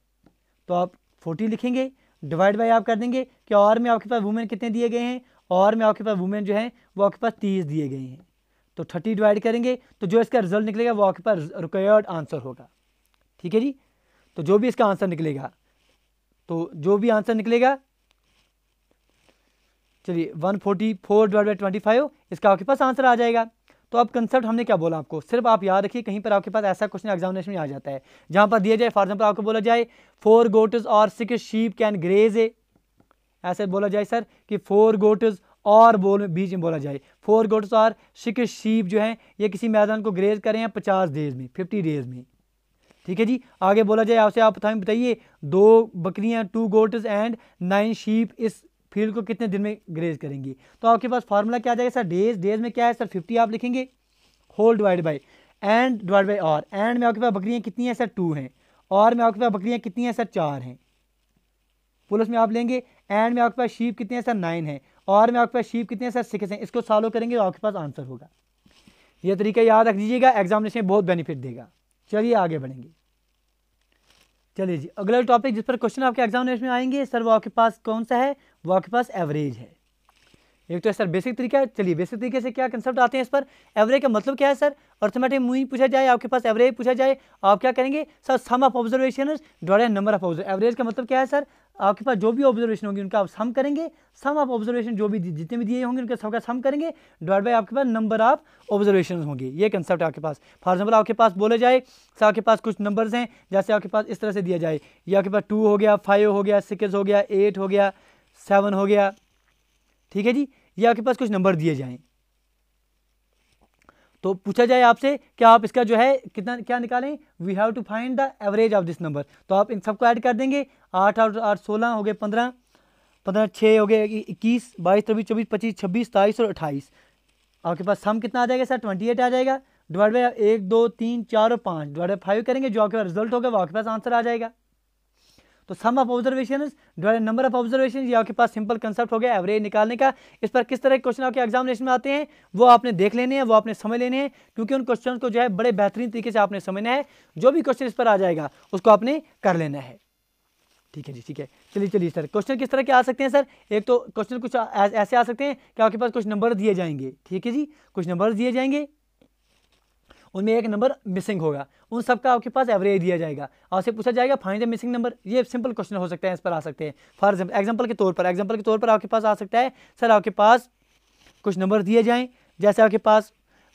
तो आप 40 लिखेंगे, डिवाइड बाय आप कर देंगे कि और में आपके पास वुमेन कितने दिए गए हैं, और में आपके पास वुमेन जो है वो आपके पास 30 दिए गए हैं तो 30 डिवाइड करेंगे तो जो इसका रिजल्ट निकलेगा वो आपके पास रिक्वायर्ड आंसर होगा। ठीक है जी, तो जो भी इसका आंसर निकलेगा, तो जो भी आंसर निकलेगा, चलिए 144 डिवाइड बाय 25 इसका आपके पास आंसर आ जाएगा। तो अब कंसेप्ट हमने क्या बोला आपको, सिर्फ आप याद रखिए कहीं पर आपके पास ऐसा क्वेश्चन एग्जामिनेशन में आ जाता है जहां पर दिया जाए फॉर एग्जांपल आपको बोला जाए 4 गोट्स और 6 शीप कैन ग्रेज ए, ऐसे बोला जाए सर कि 4 गोट्स और बीच में बोला जाए 4 गोट्स और 6 शीप जो है ये किसी मैदान को ग्रेज करें 50 डेज में 50 डेज में। ठीक है जी, आगे बोला जाए आपसे, आप बताइए 2 बकरियां 2 गोट्स एंड 9 शीप इस फील्ड को कितने दिन में ग्रेज करेंगी। तो आपके पास फार्मूला क्या आ जाएगा सर, डेज में क्या है सर 50 आप लिखेंगे, whole divide by and divide by और। एंड में आपके पास बकरियां कितनी हैं सर 2 हैं, और में आपके पास बकरियां कितनी हैं सर 4 हैं। प्लस में आप लेंगे एंड में आपके पास शीप कितने हैं सर 9 हैं, और में आपके पास शीप कितने हैं सर 6 हैं। इसको सॉल्व करेंगे तो आपके पास आंसर होगा। यह तरीका याद रख दीजिएगा, एग्जामिनेशन में बहुत बेनिफिट देगा। चलिए आगे बढ़ेंगे। चलिए जी, अगला टॉपिक जिस पर क्वेश्चन आपके एग्जामिनेशन में आएंगे सर वो आपके पास कौन सा है, वो आपके पास एवरेज है। एक तो है सर बेसिक तरीका। चलिए बेसिक तरीके से क्या कंसेप्ट आते हैं इस पर। एवरेज का मतलब क्या है सर, अर्थमेटिक मूवी पूछा जाए, आपके पास एवरेज पूछा जाए, आप क्या करेंगे sir, sum of observation divided number of observation. Average का मतलब क्या है सर, आपके पास जो भी ऑब्जर्वेशन होंगे उनका आप सम करेंगे, सम ऑफ ऑब्जर्वेशन जो भी जितने भी दिए होंगे उनका सबका सम करेंगे, डिवाइड बाय आपके पास नंबर ऑफ ऑब्जर्वेशन होंगे। ये कंसेप्ट आपके पास। फॉर एग्जाम्पल आपके पास बोले जाए सर, आपके पास कुछ नंबर्स हैं, जैसे आपके पास इस तरह से दिया जाए, ये आपके पास 2 हो गया, 5 हो गया, 6 हो गया, 8 हो गया, 7 हो गया, ठीक है जी। ये आपके पास कुछ नंबर दिए जाएं, तो पूछा जाए आपसे कि आप इसका जो है कितना क्या निकालें, we have to find the average of this number. तो आप इन सबको ऐड कर देंगे, 8 और 8 16 हो गए, 15 15 6 हो गए, 21 22 23 24 25 26 27 और 28। आपके पास सम कितना आ जाएगा सर, 28 आ जाएगा। डिवाइड बाय 1 2 3 4 और 5 डिवाइड बाय 5 करेंगे, जो आपके पास रिजल्ट होगा वो आपके पास आंसर आ जाएगा। तो sum of observation divided number of observation, ये आपके पास सिंपल कंसेप्ट हो गया एवरेज निकालने का। इस पर किस तरह के क्वेश्चन आपके एग्जामिनेशन में आते हैं वो आपने देख लेने हैं, वो आपने समझ लेने हैं, क्योंकि उन क्वेश्चन को जो है बड़े बेहतरीन तरीके से आपने समझना है। जो भी क्वेश्चन इस पर आ जाएगा उसको आपने कर लेना है, ठीक है जी, ठीक है। चलिए सर, क्वेश्चन किस तरह के आ सकते हैं सर। एक तो क्वेश्चन कुछ ऐसे आ सकते हैं कि आपके पास कुछ नंबर दिए जाएंगे, ठीक है जी, कुछ नंबर दिए जाएंगे, उनमें एक नंबर मिसिंग होगा, उन सब का आपके पास एवरेज दिया जाएगा, आपसे पूछा जाएगा फाइंड द मिसिंग नंबर। ये सिंपल क्वेश्चन हो सकता है, इस पर आ सकते हैं। फॉर एग्जांपल के तौर पर आपके पास आ सकता है सर, आपके पास कुछ नंबर दिए जाएं, जैसे आपके पास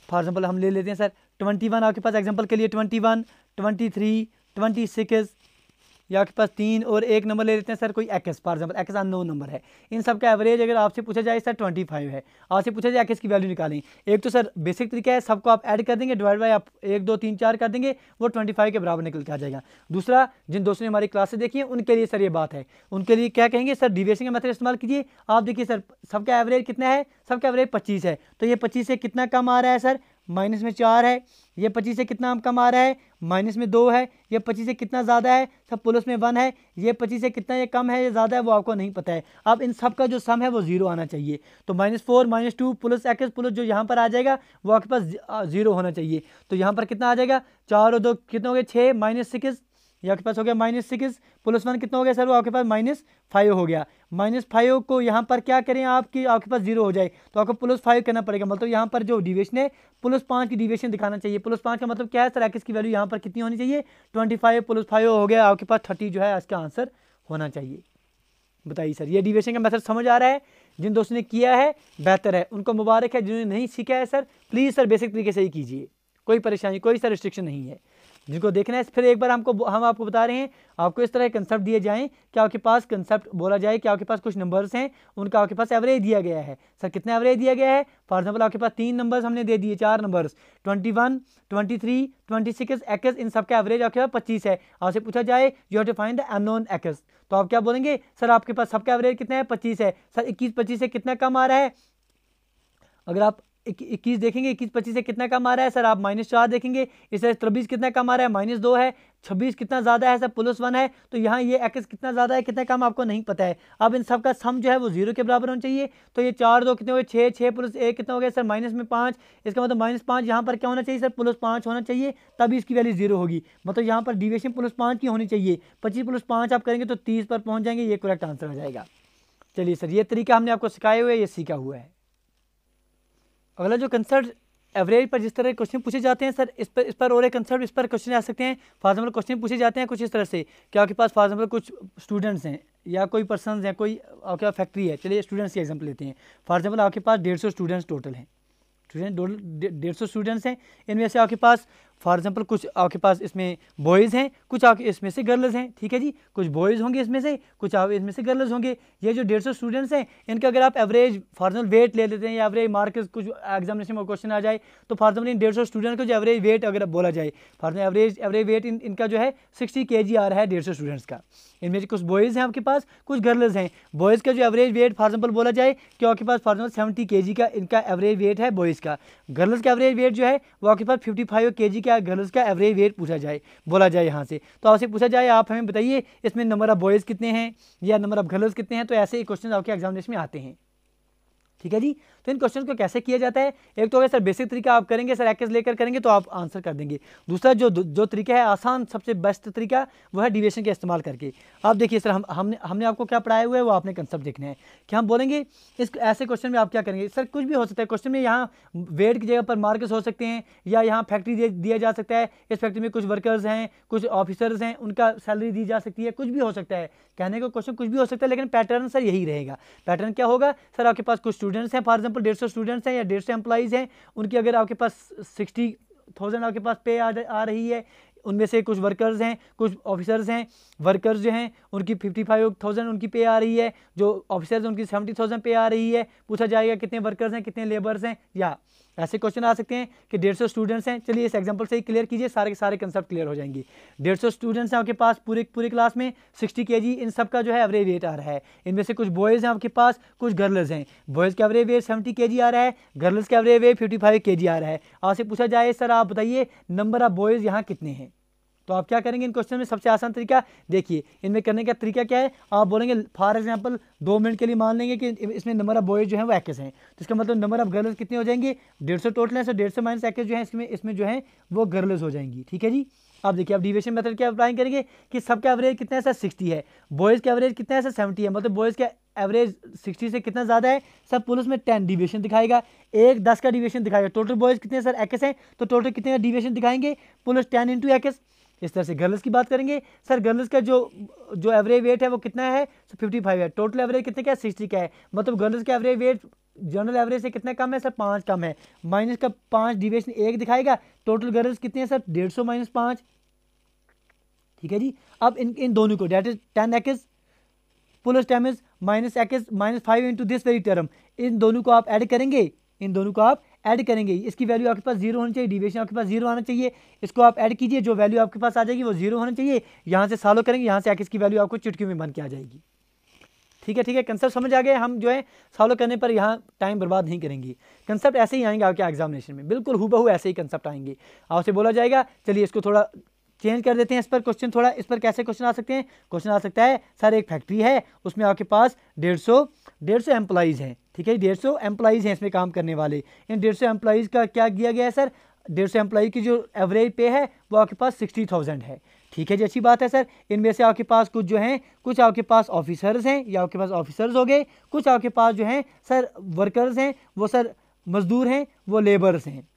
फॉर एग्जांपल हम ले लेते हैं सर 21, आपके पास एग्जांपल के लिए 21 23 26, या आपके पास 3 और एक नंबर ले लेते हैं सर कोई x, for example x unknown number है। इन सब का एवरेज अगर आपसे पूछा जाए सर 25 है, आपसे पूछा जाए एक्स की वैल्यू निकालें। एक तो सर बेसिक तरीका है, सबको आप ऐड कर देंगे, डिवाइड बाय आप 1 2 3 4 कर देंगे, वो 25 के बराबर निकल के आ जाएगा। दूसरा, जिन दोस्तों ने हमारी क्लासेस देखी है उनके लिए सर ये बात है, उनके लिए क्या कहेंगे सर, डिविएशन का मेथड इस्तेमाल कीजिए। आप देखिए सर, सबका एवरेज कितना है, सबका एवरेज 25 है, तो ये 25 से कितना कम आ रहा है सर, माइनस में 4 है। ये 25 से कितना कम आ रहा है, माइनस में 2 है। ये 25 से कितना ज़्यादा है सब, प्लस में 1 है। ये 25 से कितना ये कम है ये ज़्यादा है वो आपको नहीं पता है। अब इन सब का जो सम है वो 0 आना चाहिए, तो -4 -2 प्लस एक्स प्लस जो यहाँ पर आ जाएगा वो आपके पास 0 होना चाहिए। तो यहाँ पर कितना आ जाएगा, 4 और 2 कितना हो गया 6, -6, ये आपके पास हो गया -6 प्लस 1 कितना हो गया सर, वो आपके पास -5 हो गया। -5 को यहाँ पर क्या करें, आपके पास 0 हो जाए तो आपको +5 करना पड़ेगा, मतलब यहाँ पर जो डिविएशन है +5 की डिविएशन दिखाना चाहिए। +5 का मतलब क्या है सर, एक्स की वैल्यू यहाँ पर कितनी होनी चाहिए, 25 + 5 हो गया आपके पास 30 जो है इसका आंसर होना चाहिए। बताइए सर, ये डिविएशन का मेथड समझ आ रहा है। जिन दोस्तों ने किया है बेहतर है, उनको मुबारक है। जिन्होंने नहीं सीखा है सर, प्लीज़ सर बेसिक तरीके से ही कीजिए, कोई परेशानी कोई सर रिस्ट्रिक्शन नहीं है। जिनको देखना है फिर एक बार हम आपको बता रहे हैं, आपको इस तरह के कंसेप्ट दिए जाएं कि आपके पास कंसेप्ट बोला जाए कि आपके पास कुछ नंबर्स हैं, उनका आपके पास एवरेज दिया गया है। सर कितना एवरेज दिया गया है, फॉर एग्जांपल आपके पास 3 नंबर्स हमने दे दिए, 4 नंबर्स 21 23 26 एक्स, इन सब का एवरेज आपके पास 25 है। आपसे पूछा जाए you have to find the unknown X, तो आप क्या बोलेंगे सर, आपके पास सबका एवरेज कितना है 25 है। सर 21 25 से कितना कम आ रहा है, अगर आप 21 देखेंगे 21 25 से कितना कम आ रहा है सर, आप -4 देखेंगे, इससे 23 कितना कम आ रहा है, -2 है। 26 कितना ज़्यादा है सर, +1 है। तो यहाँ ये एक्स कितना ज़्यादा है कितना कम आपको नहीं पता है। अब इन सब का सम जो है वो 0 के बराबर होना चाहिए। तो ये 4 2 कितने हो गए 6, 6 + 1 कितना हो गया सर -5, इसका मतलब -5 यहाँ पर क्या होना चाहिए सर, +5 होना चाहिए, तभी इसकी वैल्यू 0 होगी। मतलब यहाँ पर डिविएशन +5 की होनी चाहिए। 25 + 5 आप करेंगे तो 30 पर पहुँच जाएंगे, ये करेक्ट आंसर आ जाएगा। चलिए सर, ये तरीका हमने आपको सिखाए हुए, ये सीखा हुआ है। अगला जो कंसेप्ट एवरेज पर जिस तरह क्वेश्चन पूछे जाते हैं सर, इस पर और एक कंसेप्ट, इस पर क्वेश्चन आ सकते हैं। फॉर एग्जाम्पल क्वेश्चन पूछे जाते हैं कुछ इस तरह से कि आपके पास फॉर एग्जाम्पल कुछ स्टूडेंट्स हैं या कोई पर्सनस हैं, कोई आपके पास फैक्ट्री है। चलिए स्टूडेंट्स की एग्जाम्पल लेते हैं। फॉर एग्जाम्पल आपके पास 150 स्टूडेंट्स टोटल हैं, 150 स्टूडेंट्स हैं। इनमें से आपके पास फॉर एग्जाम्पल कुछ आपके पास इसमें बॉयज़ हैं, कुछ आपके इसमें से गर्ल्स हैं, ठीक है जी। कुछ बॉयज़ होंगे इसमें से, कुछ आप इसमें से गर्ल्स होंगे। ये जो 150 स्टूडेंट्स हैं इनका अगर आप एवरेज फॉर एग्जाम्पल वेट ले लेते हैं या एवरेज मार्क्स कुछ एग्जामिनेशन में क्वेश्चन आ जाए, तो फॉर एग्जाम्पल इन 150 स्टूडेंट को जो एवरेज वेट अगर बोला जाए, फॉर एवरेज वेट इनका जो है 60 kg आ रहा है 150 स्टूडेंट्स का। इनमें से कुछ बॉयज़ हैं आपके पास, कुछ गर्ल्स हैं। बॉयज़ का जो एवरेज वेट फॉर एग्जाम्पल बोला जाए कि आपके पास फॉर एग्जाम्पल 70 kg का इनका एवरेज वेट है बॉयज़ का। गर्ल्स का एवरेज वेट जो है वो आपके पास 55 kg का गर्ल्स का एवरेज वेट पूछा जाए, बोला जाए यहाँ से। तो आपसे पूछा जाए आप हमें बताइए इसमें नंबर ऑफ बॉयज़ कितने हैं या नंबर ऑफ गर्ल्स कितने हैं, तो ऐसे ही क्वेश्चन आपके एग्जामिनेशन में आते हैं, ठीक है जी। तो इन क्वेश्चन को कैसे किया जाता है, एक तो अगर सर बेसिक तरीका आप करेंगे सर एक्स लेकर करेंगे तो आप आंसर कर देंगे। दूसरा जो तरीका है आसान सबसे बेस्ट तरीका वो है डिविएशन का इस्तेमाल करके। आप देखिए सर हमने आपको क्या पढ़ाया हुआ है वो आपने कंसेप्ट देखना है कि हम बोलेंगे इस ऐसे क्वेश्चन में आप क्या करेंगे सर, कुछ भी हो सकता है क्वेश्चन में, यहाँ वेट की जगह पर मार्क्स हो सकते हैं या यहाँ फैक्ट्री दिया जा सकता है, इस फैक्ट्री में कुछ वर्कर्स हैं कुछ ऑफिसर्स हैं उनका सैलरी दी जा सकती है, कुछ भी हो सकता है, कहने का क्वेश्चन कुछ भी हो सकता है, लेकिन पैटर्न सर यही रहेगा। पैटर्न क्या होगा सर, आपके पास कुछ स्टूडेंट्स हैं, फॉर एग्जांपल 150 स्टूडेंट्स हैं या 150 एम्प्लॉइज़ हैं, उनकी अगर आपके पास 60,000 आपके पास पे आ रही है, उनमें से कुछ वर्कर्स हैं कुछ ऑफिसर्स हैं, वर्कर्स जो हैं उनकी 55,000 उनकी पे आ रही है, जो ऑफिसर्स उनकी 70,000 पे आ रही है। पूछा जाएगा कितने वर्कर्स हैं कितने लेबर्स हैं, या ऐसे क्वेश्चन आ सकते हैं कि 150 स्टूडेंट्स हैं। चलिए इस एग्जांपल से ही क्लियर कीजिए, सारे के सारे कंसेप्ट क्लियर हो जाएंगे। 150 स्टूडेंट्स हैं आपके पास पूरे क्लास में, 60 kg इन सब का जो है एवरेज वेट आ रहा है। इनमें से कुछ बॉयज़ हैं आपके पास कुछ गर्ल्स हैं, बॉयज़ का एवरेज वेट 70 kg आ रहा है, गर्ल्स का एवरेज वेट 55 kg आ रहा है। आपसे पूछा जाए सर आप बताइए नंबर ऑफ बॉयज़ यहाँ कितने हैं, तो आप क्या करेंगे इन क्वेश्चन में, सबसे आसान तरीका देखिए इनमें करने का तरीका क्या है, आप बोलेंगे फॉर एग्जांपल 2 मिनट के लिए मान लेंगे कि इसमें नंबर ऑफ बॉयज जो है वो 21 हैं, तो इसका मतलब नंबर ऑफ गर्ल्स कितने हो जाएंगे, 150 टोटल है, सो 150 माइनस 21 जो है इसमें जो है वो गर्ल्स हो जाएंगी। ठीक है जी। आप देखिए आप डिविएशन मेथड क्या अप्लाई करेंगे कि सबका एवरेज कितना है सर 60 है, बॉयज़ का एवरेज कितना है सर 70 है, मतलब बॉयज़ का एवरेज 60 से कितना ज़्यादा है सब पुलिस में 10 डिविएशन दिखाएगा, 10 का डिविएशन दिखाएगा। टोटल बॉयज़ कितने सर 21 हैं, तो टोटल कितने का डिविएशन दिखाएंगे पुलिस 10 इंटू 21। इस तरह से गर्ल्स की बात करेंगे सर, गर्ल्स का जो एवरेज वेट है वो कितना है, 55 है, टोटल एवरेज कितने का है 60 का है, मतलब गर्ल्स का एवरेज वेट जनरल एवरेज से कितना कम है सर 5 कम है, माइनस का 5 डिविएशन 1 दिखाएगा, टोटल गर्ल्स कितने हैं सर 150 माइनस 5। ठीक है जी। अब इन दोनों को that is 10 x plus 10 is minus x minus 5 into this very term, इन दोनों को आप ऐड करेंगे, इन दोनों को आप ऐड करेंगे, इसकी वैल्यू आपके पास 0 होनी चाहिए, डिविएशन आपके पास 0 आना चाहिए, इसको आप ऐड कीजिए, जो वैल्यू आपके पास आ जाएगी वो 0 होना चाहिए, यहाँ से सॉल्व करेंगे, यहाँ से एक्स की वैल्यू आपको चुटकी में बन के आ जाएगी। ठीक है कंसेप्ट समझ आ गए, हम जो है सॉल्व करने पर यहाँ टाइम बर्बाद नहीं करेंगे, कंसेप्ट ऐसे ही आएंगे आपके एग्जामिनेशन में, बिल्कुल हूबहू ऐसे ही कंसेप्ट आएंगे। आपसे बोला जाएगा चलिए इसको थोड़ा चेंज कर देते हैं, इस पर क्वेश्चन थोड़ा, इस पर कैसे क्वेश्चन आ सकते हैं, क्वेश्चन आ सकता है सर एक फैक्ट्री है उसमें आपके पास 150 एम्प्लॉइज़ हैं। ठीक है 150 एम्प्लॉइज़ हैं इसमें काम करने वाले, इन 150 एम्प्लॉइज़ का क्या दिया गया है सर, 150 एम्प्लॉई की जो एवरेज पे है वो आपके पास 60,000 है। ठीक है जी, अच्छी बात है सर। इनमें से आपके पास कुछ जो हैं कुछ आपके पास ऑफिसर्स हैं या आपके पास ऑफिसर्स हो गए, कुछ आपके पास जो हैं सर वर्कर्स हैं, वो सर मजदूर हैं, वो लेबर्स हैं।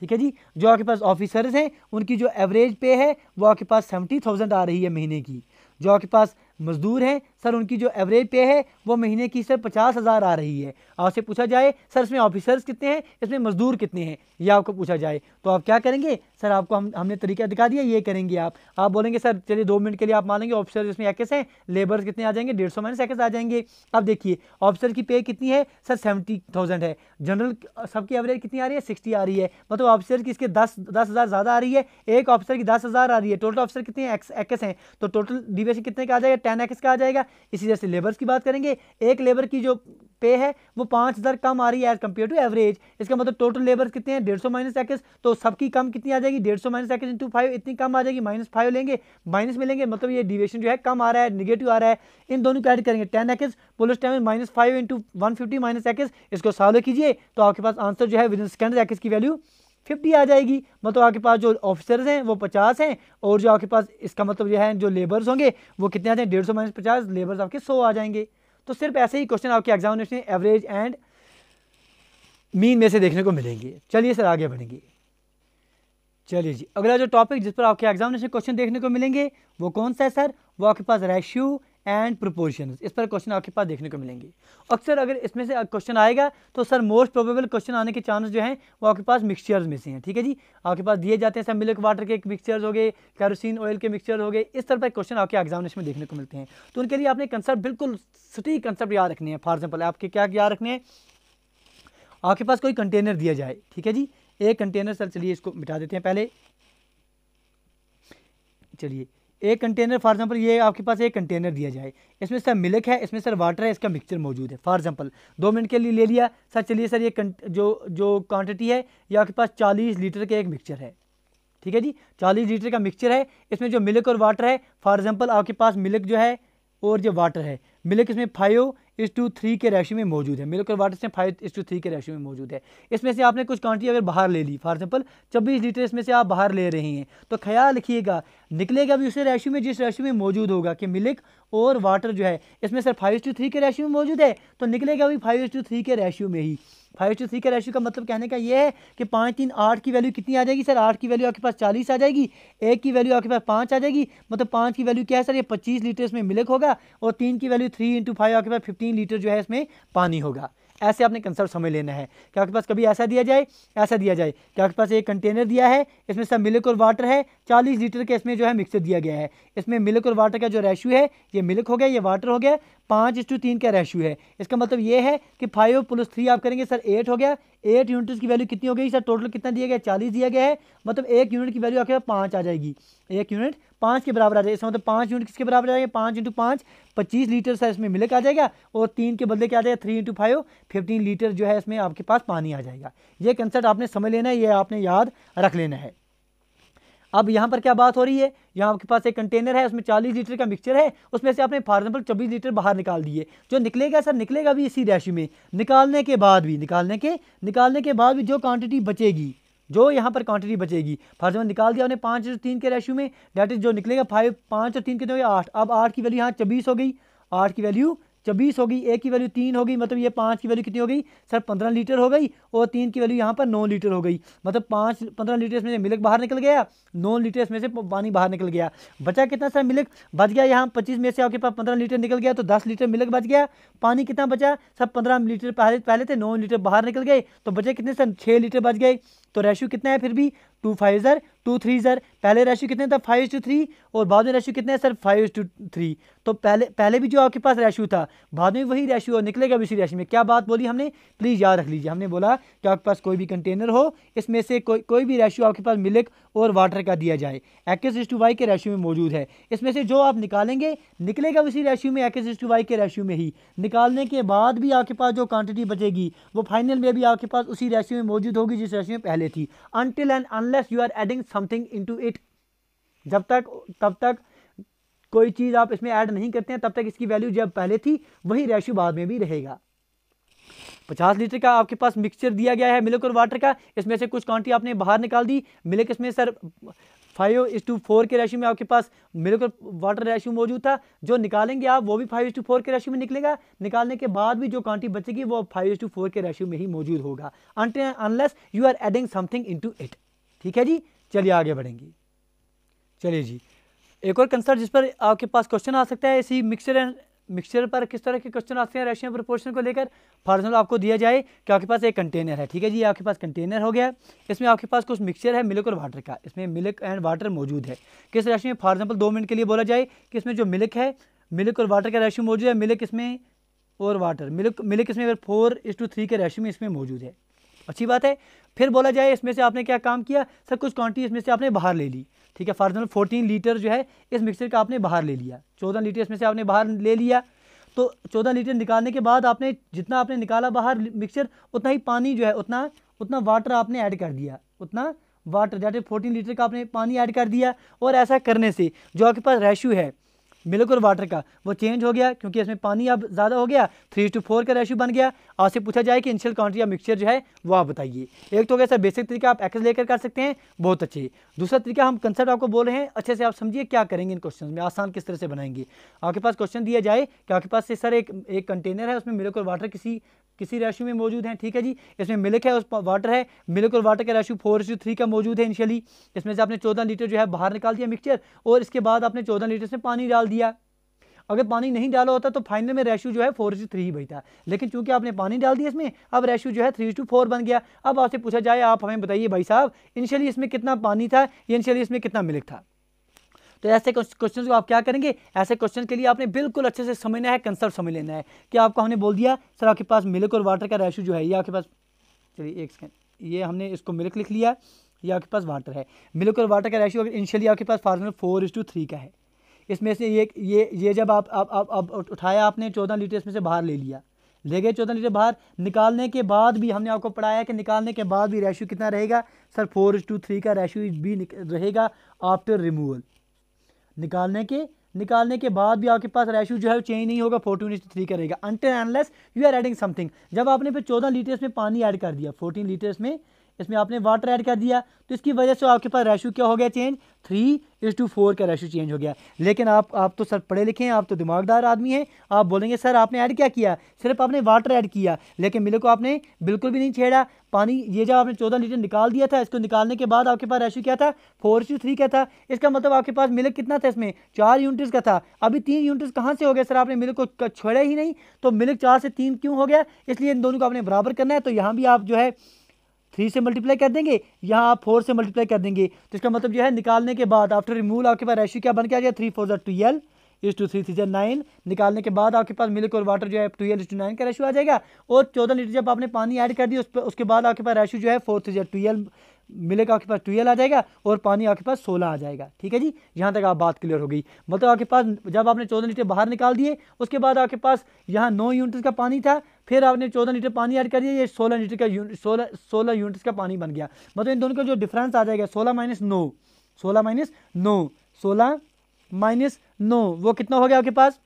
ठीक है जी। जो आपके पास ऑफिसर्स हैं उनकी जो एवरेज पे है वो आपके पास 70,000 आ रही है महीने की, जो आपके पास मजदूर हैं सर उनकी जो एवरेज पे है वो महीने की सर 50,000 आ रही है। आपसे पूछा जाए सर इसमें ऑफिसर्स कितने हैं इसमें मजदूर कितने हैं, ये आपको पूछा जाए तो आप क्या करेंगे सर, आपको हमने तरीका दिखा दिया, ये करेंगे आप बोलेंगे सर चलिए 2 मिनट के लिए आप मान लेंगे ऑफिसर इसमें 21 हैं, लेबर्स कितने आ जाएंगे 150 माइनस 21 आ जाएंगे। अब देखिए ऑफिसर की पे कितनी है सर 70,000 है, जनरल सबकी एवरेज कितनी आ रही है 60 आ रही है, मतलब ऑफिसर की इसके 10,000 ज़्यादा आ रही है, एक ऑफिसर की 10,000 आ रही है, टोटल ऑफिसर कितने हैं 21 हैं, तो टोटल डिविएशन कितने का आ जाएगा 10x का आ जाएगा। इसी तरह से लेबर्स की बात करेंगे, एक लेबर की जो पे है वो 5,000 कम आ रही है एज कम्पेयर टू एवरेज, इसका मतलब टोटल लेबर्स कितने हैं 150 माइनस एक्स, तो सबकी कम कितनी आ जाएगी 150 माइनस एक्स इंटू 5 इतनी कम आ जाएगी, -5 लेंगे माइनस में लेंगे, मतलब ये डिविएशन जो है कम आ रहा है निगेटिव आ रहा है। इन दोनों को ऐड करेंगे 10x plus 10 -5 into 150 minus x, इसको सॉल्व कीजिए तो आपके पास आंसर जो है विद इन सेकंड एक्स की वैल्यू 50 आ जाएगी, मतलब आपके पास जो ऑफिसर्स हैं वो 50 हैं और जो आपके पास इसका मतलब यह है जो लेबर्स होंगे वो कितने आ जाएंगे 150 माइनस 50, लेबर्स आपके 100 आ जाएंगे। तो सिर्फ ऐसे ही क्वेश्चन आपके एग्जामिनेशन में एवरेज एंड मीन में से देखने को मिलेंगे। चलिए सर आगे बढ़ेंगे। चलिए जी, अगला जो टॉपिक जिस पर आपके एग्जामिनेशन क्वेश्चन देखने को मिलेंगे वो कौन सा है सर, वो आपके पास रेशियो एंड प्रोपोर्शंस, इस पर क्वेश्चन आपके पास देखने को मिलेंगे। अक्सर अगर इसमें से क्वेश्चन आएगा तो सर मोस्ट प्रोबेबल क्वेश्चन आने के चांस जो हैं वो आपके पास मिक्सचर्स में से हैं। ठीक है जी, आपके पास दिए जाते हैं सर मिल्क वाटर के मिक्सचर्स हो गए, कैरोसिन ऑयल के मिक्सचर हो गए, इस तरह के क्वेश्चन आपके एग्जामिनेशन में देखने को मिलते हैं। तो उनके लिए आपने कंसेप्ट बिल्कुल सटीक कंसेप्ट याद रखने हैं। फॉर एग्जाम्पल आपके क्या याद रखने हैं, आपके पास कोई कंटेनर दिया जाए, ठीक है जी, एक कंटेनर, सर चलिए इसको मिटा देते हैं पहले। चलिए एक कंटेनर फॉर एग्जांपल ये आपके पास एक कंटेनर दिया जाए, इसमें सर मिल्क है, इसमें सर वाटर है, इसका मिक्सचर मौजूद है। फॉर एग्जांपल 2 मिनट के लिए ले लिया सर, चलिए सर ये जो क्वांटिटी है ये आपके पास 40 लीटर के एक मिक्सचर है। ठीक है जी, 40 लीटर का मिक्सचर है, इसमें जो मिल्क और वाटर है, फॉर एग्जांपल आपके पास मिल्क जो है और जो वाटर है, मिल्क इसमें 5 5:3 के रेशियो में मौजूद है। मिल्क और वाटर से 5:3 के रेशियो में मौजूद है। इसमें से आपने कुछ क्वांटिटी अगर बाहर ले ली, फॉर एग्जांपल 24 लीटर इसमें से आप बाहर ले रहे हैं, तो ख्याल रखिएगा निकलेगा भी उसी रेशियो में जिस रेशियो में मौजूद होगा कि मिल्क और वाटर जो है इसमें सर 5:3 के रेशियो में मौजूद है, तो निकलेगा भी 5:3 के रेशियो में ही। 5:3 के रेशियो का मतलब कहने का ये है कि 5 3 8 की वैल्यू कितनी आ जाएगी सर? 8 की वैल्यू आपके पास 40 आ जाएगी, 1 की वैल्यू आपके पास 5 आ जाएगी, मतलब 5 की वैल्यू क्या है सर? ये 25 लीटर इसमें मिल्क होगा, और 3 की वैल्यू 3 × 5 आपके पास 15 लीटर जो है इसमें पानी होगा। ऐसे आपने कंसेप्ट समझ लेना है कि आपके पास कभी ऐसा दिया जाए, ऐसा दिया जाए कि आपके पास एक कंटेनर दिया है, इसमें सब मिल्क और वाटर है, 40 लीटर के इसमें जो है मिक्सर दिया गया है, इसमें मिल्क और वाटर का जो रेशियो है ये मिल्क हो गया, ये वाटर हो गया, 5:3 का रेशियो है। इसका मतलब ये है कि 5 + 3 आप करेंगे सर 8 हो गया, 8 यूनिट्स की वैल्यू कितनी हो गई सर? टोटल कितना दिया गया? 40 दिया गया है, मतलब 1 यूनिट की वैल्यू आपके पास 5 आ जाएगी, 1 यूनिट 5 के बराबर आ जाएगी। इसका मतलब 5 यूनिट किसके बराबर आ जाएगा? 5 × 5 25 लीटर सर इसमें मिल्क आ जाएगा, और 3 के बदले क्या आ जाएगा? 3 × 5 15 लीटर जो है इसमें आपके पास पानी आ जाएगा। ये कंसेप्ट आपने समझ लेना है, ये आपने याद रख लेना है। अब यहाँ पर क्या बात हो रही है? यहाँ आपके पास एक कंटेनर है, उसमें 40 लीटर का मिक्सचर है, उसमें से आपने फॉर एग्जाम्पल 24 लीटर बाहर निकाल दिए। जो निकलेगा सर, निकलेगा भी इसी रेशियो में। निकालने के बाद भी जो क्वांटिटी बचेगी, जो यहाँ पर क्वांटिटी बचेगी, फॉर एग्जाम्पल निकाल दिया आपने 5:3 के रेशियो में, डेट इज जो निकलेगा 5 और 3 कितने हो गए? 8। अब 8 की वैल्यू यहाँ 24 हो गई, 8 की वैल्यू 24 हो गई, 1 की वैल्यू 3 हो गई, मतलब ये 5 की वैल्यू कितनी हो गई सर? 15 लीटर हो गई, और 3 की वैल्यू यहाँ पर 9 लीटर हो गई, मतलब 15 लीटर इसमें से मिल्क बाहर निकल गया, 9 लीटर इसमें से पानी बाहर निकल गया। बचा कितना सर? मिल्क बच गया यहाँ 25 में से आपके पास 15 लीटर निकल गया, तो 10 लीटर मिल्क बच गया। पानी कितना बचा सर? 15 लीटर पहले थे, 9 लीटर बाहर निकल गए, तो बचे कितने सर? 6 लीटर बच गए। तो रेशियो कितना है फिर भी? 2 5 2 3 पहले रेशियो कितने था? 5:3, और बाद में रेशियो कितना है सर? 5:3। तो पहले भी जो आपके पास रेशियो था, बाद में वही रेशियो निकलेगा भी इसी रेशियो में। क्या बात बोली हमने? प्लीज़ याद रख लीजिए, हमने बोला कि आपके पास कोई भी कंटेनर हो, इसमें से कोई भी रेशियो आपके पास मिल्क और वाटर का दिया जाए, x/y के रेशियो में मौजूद है, इसमें से जो आप निकालेंगे निकलेगा उसी रेशियो में, x/y के रेशियो में ही। निकालने के बाद भी आपके पास जो क्वांटिटी बचेगी वो फाइनल में भी आपके पास उसी रेशियो में मौजूद होगी जिस रेशियो में पहले थी। Until and unless you are adding something into it, तब तक कोई चीज़ आप इसमें ऐड नहीं करते हैं, तब तक इसकी वैल्यू जब पहले थी वही रेशियो बाद में भी रहेगा। 50 लीटर का आपके पास मिक्सचर दिया गया है मिल्क और वाटर का, इसमें से कुछ क्वांटिटी आपने बाहर निकाल दी। मिल्क इसमें सर 5:4 के रेशियो में आपके पास मिल्क और वाटर रेशियो मौजूद था, जो निकालेंगे आप वो भी 5:4 के रेशियो में निकलेगा। निकालने के बाद भी जो क्वांटिटी बचेगी वो 5:4 के रेशियो में ही मौजूद होगा, until unless you are adding something into it. ठीक है जी, चलिए आगे बढ़ेंगे। चलिए जी, एक और कंसेप्ट जिस पर आपके पास क्वेश्चन आ सकता है, इसी मिक्सचर पर किस तरह के क्वेश्चन आते हैं रेशियो प्रोपोर्शन को लेकर। फॉर एग्जाम्पल आपको दिया जाए कि आपके पास एक कंटेनर है, ठीक है जी, आपके पास कंटेनर हो गया, इसमें आपके पास कुछ मिक्सचर है मिल्क और वाटर का, इसमें मिल्क एंड वाटर मौजूद है। किस रेशियो में? फॉर एग्जाम्पल 2 मिनट के लिए बोला जाए कि इसमें जो मिल्क है, मिल्क और वाटर का रेशियो मौजूद है, मिल्क इसमें और वाटर, मिल्क इसमें अगर 4:3 के रेशियो में इसमें मौजूद है। अच्छी बात है। फिर बोला जाए इसमें से आपने क्या काम किया सर? कुछ क्वांटिटी इसमें से आपने बाहर ले ली, ठीक है। फॉर एग्जाम्पल 14 लीटर जो है इस मिक्सर का आपने बाहर ले लिया, 14 लीटर इसमें से आपने बाहर ले लिया। तो 14 लीटर निकालने के बाद आपने जितना आपने निकाला बाहर मिक्सचर, उतना ही पानी जो है उतना वाटर आपने ऐड कर दिया, उतना वाटर जैसे 14 लीटर का आपने पानी ऐड कर दिया। और ऐसा करने से जो आपके पास रेशियो है मिल्क और वाटर का वो चेंज हो गया, क्योंकि इसमें पानी अब ज़्यादा हो गया, 3:4 का रेशियो बन गया। आपसे पूछा जाए कि इनिशियल क्वांटिटी या मिक्सचर जो है वो आप बताइए। एक तो कैसा बेसिक तरीका आप एक्स लेकर कर सकते हैं, बहुत अच्छे। दूसरा तरीका हम कंसेप्ट आपको बोल रहे हैं, अच्छे से आप समझिए क्या करेंगे इन क्वेश्चन में, आसान किस तरह से बनाएंगे। आपके पास क्वेश्चन दिया जाए कि आपके पास से सर एक कंटेनर है, उसमें मिल्क और वाटर किसी रेशियो में मौजूद है, ठीक है जी। इसमें मिल्क है, उस वाटर है, मिल्क और वाटर का रेशियो 4:3 का मौजूद है इनिशियली। इसमें से आपने 14 लीटर जो है बाहर निकाल दिया मिक्सचर, और इसके बाद आपने 14 लीटर से पानी डाल दिया। अगर पानी नहीं डाला होता तो फाइनल में रेशियो जो है 4:3 ही बचता, लेकिन चूंकि आपने पानी डाल दिया इसमें, अब रेशियो जो है 3:4 बन गया। अब आपसे पूछा जाए, आप हमें बताइए भाई साहब, इनिशियली इसमें कितना पानी था, इनिशियली इसमें कितना मिल्क था। तो ऐसे क्वेश्चन को आप क्या करेंगे? ऐसे क्वेश्चन के लिए आपने बिल्कुल अच्छे से समझना है, कंसेप्ट समझ लेना है कि आपको हमने बोल दिया सर आपके पास मिल्क और वाटर का रेशियो जो है ये आपके पास, चलिए एक सेकेंड, ये हमने इसको मिल्क लिख लिया, ये आपके पास वाटर है। मिल्क और वाटर का रेशियो अगर इनिशियली आपके पास फार्मूला 4:3 का है, इसमें से ये जब आप उठाया आपने 14 लीटर इसमें से बाहर ले लिया, ले गए 14 लीटर बाहर। निकालने के बाद भी हमने आपको पढ़ाया कि निकालने के बाद भी रेशियो कितना रहेगा सर? 4:3 का रेशियो भी रहेगा आफ्टर रिमूवल। निकालने के निकालने के बाद भी आपके पास रेशियो जो है चेंज नहीं होगा, 14:3 करेगा until unless you are adding something. जब आपने फिर 14 लीटर में पानी ऐड कर दिया, 14 लीटर्स में इसमें आपने वाटर ऐड कर दिया, तो इसकी वजह से आपके पास रेशियो क्या हो गया चेंज, 3:4 का रेशियो चेंज हो गया। लेकिन आप तो सर पढ़े लिखे हैं, आप तो दिमागदार आदमी हैं, आप बोलेंगे सर आपने ऐड क्या किया, सिर्फ आपने वाटर ऐड किया, लेकिन मिल्क को आपने बिल्कुल भी नहीं छेड़ा। पानी ये जब आपने 14 लीटर निकाल दिया था, इसको निकालने के बाद आपके पास रेशियो क्या था, 4:3 का था। इसका मतलब आपके पास मिल्क कितना था, इसमें 4 यूनिट्स का था। अभी 3 यूनिट्स कहाँ से हो गया, सर आपने मिल्क को छोड़ा ही नहीं, तो मिल्क 4 से 3 क्यों हो गया, इसलिए इन दोनों को आपने बराबर करना है। तो यहाँ भी आप जो है 3 से मल्टीप्लाई कर देंगे, यहाँ आप 4 से मल्टीप्लाई कर देंगे, तो इसका मतलब जो है निकालने के बाद आफ्टर रिमूवल आपके पास रेशियो क्या बन के आ जाएगा, 3 4 12 3 3 9। निकालने के बाद आपके पास मिल्क और वाटर जो है 12:9 का रेशियो आ जाएगा। और 14 लीटर जब आपने पानी ऐड कर दिया उसके बाद आपके पास रेशियो जो है 4 3 12, मिल्क आपके पास 12 आ जाएगा और पानी आपके पास 16 आ जाएगा। ठीक है जी, यहाँ तक आप बात क्लियर हो गई। मतलब आपके पास जब आपने 14 लीटर बाहर निकाल दिए, उसके बाद आपके पास यहाँ 9 यूनिट्स का पानी था, फिर आपने 14 लीटर पानी ऐड कर दिया, ये 16 लीटर का 16 यूनिट्स का पानी बन गया। मतलब इन दोनों का जो डिफरेंस आ जाएगा 16 - 9, 16 - 9 वो कितना हो गया आपके पास,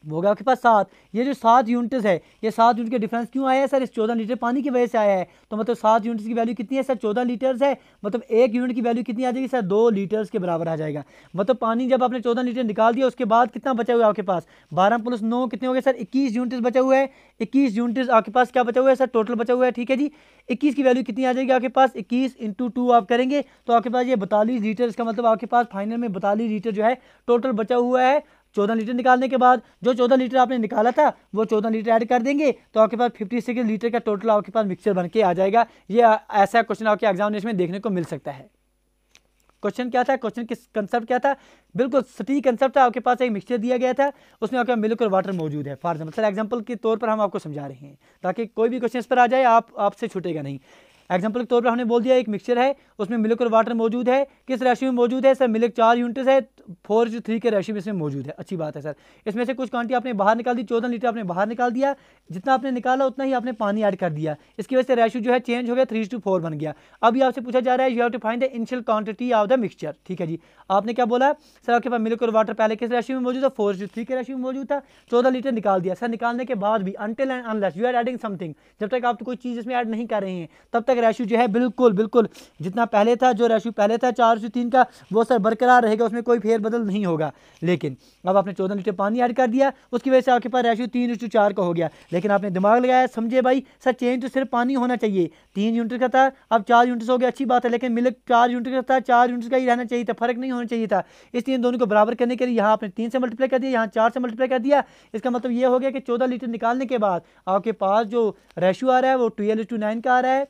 वो होगा आपके पास 7। ये जो 7 यूनिट्स है, ये 7 यूनिट के डिफरेंस क्यों आया है सर, इस 14 लीटर पानी की वजह से आया है। तो मतलब 7 यूनिट्स की वैल्यू कितनी है सर, 14 लीटर्स है, मतलब 1 यूनिट की वैल्यू कितनी आ जाएगी सर, 2 लीटर्स के बराबर आ जाएगा। मतलब पानी जब आपने 14 लीटर निकाल दिया, उसके बाद कितना बचा हुआ है आपके पास, 12 + 9 कितने हो गए सर, 21 यूनिट्स बचा हुआ है। 21 यूनिट्स आपके पास क्या बचा हुआ है सर, टोटल बचा हुआ है। ठीक है जी, 21 की वैल्यू कितनी आ जाएगी आपके पास, 21 × 2 आप करेंगे तो आपके पास ये 42 लीटर। इसका मतलब आपके पास फाइनल में 42 लीटर जो है टोटल बचा हुआ है 14 लीटर निकालने के बाद। जो 14 लीटर आपने निकाला था वो 14 लीटर ऐड कर देंगे तो आपके पास 56 लीटर का टोटल आपके पास मिक्सचर बन के आ जाएगा। ये ऐसा क्वेश्चन आपके एग्जामिनेशन में देखने को मिल सकता है। क्वेश्चन क्या था, क्वेश्चन किस कंसेप्ट क्या था, बिल्कुल सटीक कंसेप्ट था। आपके पास एक मिक्सचर दिया गया था, उसमें आपका मिल्क और वाटर मौजूद है। फॉर एग्जाम्पल के तौर पर हम आपको समझा रहे हैं ताकि कोई भी क्वेश्चन इस पर आ जाए आपसे छूटेगा नहीं। एग्जाम्पल के तौर पर हमने बोल दिया एक मिक्सचर है, उसमें मिल्क और वाटर मौजूद है, किस रेशियो में मौजूद है सर, मिल्क 4 यूनिट्स है, 4:3 के रेशियो में इसमें मौजूद है। अच्छी बात है सर। इसमें से कुछ क्वांटिटी आपने बाहर निकाल दी, 14 लीटर आपने बाहर निकाल दिया, जितना आपने निकाला उतना ही आपने पानी ऐड कर दिया, इसकी वजह से रेशियो जो है चेंज हो गया, 3:4 बन गया। अभी आपसे पूछा जा रहा है you have to find the initial quantity of the mixture. ठीक है जी, आपने क्या बोला सर, आपके पास मिल्क और वाटर पहले किस रेशियो में मौजूद था, 4:3 के रेशियो में मौजूद था, 14 लीटर निकाल दिया। सर निकालने के बाद भी until and unless you are adding something, जब तक आप कोई चीज़ इसमें ऐड नहीं कर रहे हैं तब तक रेशियो जो है बिल्कुल जितना पहले था, जो रेशियो पहले था 4:3 का, वो सर बरकरार रहेगा, उसमें कोई फेरबदल नहीं होगा। लेकिन अब आपने 14 लीटर पानी ऐड कर दिया, उसकी वजह से आपके पास रेशियो 3:4 का हो गया। लेकिन आपने दिमाग लगाया, समझे भाई सर चेंज तो सिर्फ पानी होना चाहिए, 3 यूनिट का था अब 4 यूनिट हो गया, अच्छी बात है, लेकिन मिल्क 4 यूनिट का था, 4 यूनिट का ही रहना चाहिए था, फर्क नहीं होना चाहिए था। इसलिए इन दोनों को बराबर करने के लिए यहाँ आपने 3 से मल्टीप्लाई कर दिया, यहाँ 4 से मल्टीप्लाई कर दिया। इसका मतलब ये हो गया कि 14 लीटर निकालने के बाद आपके पास जो रेशियो आ रहा है वो 12:9 का आ रहा है।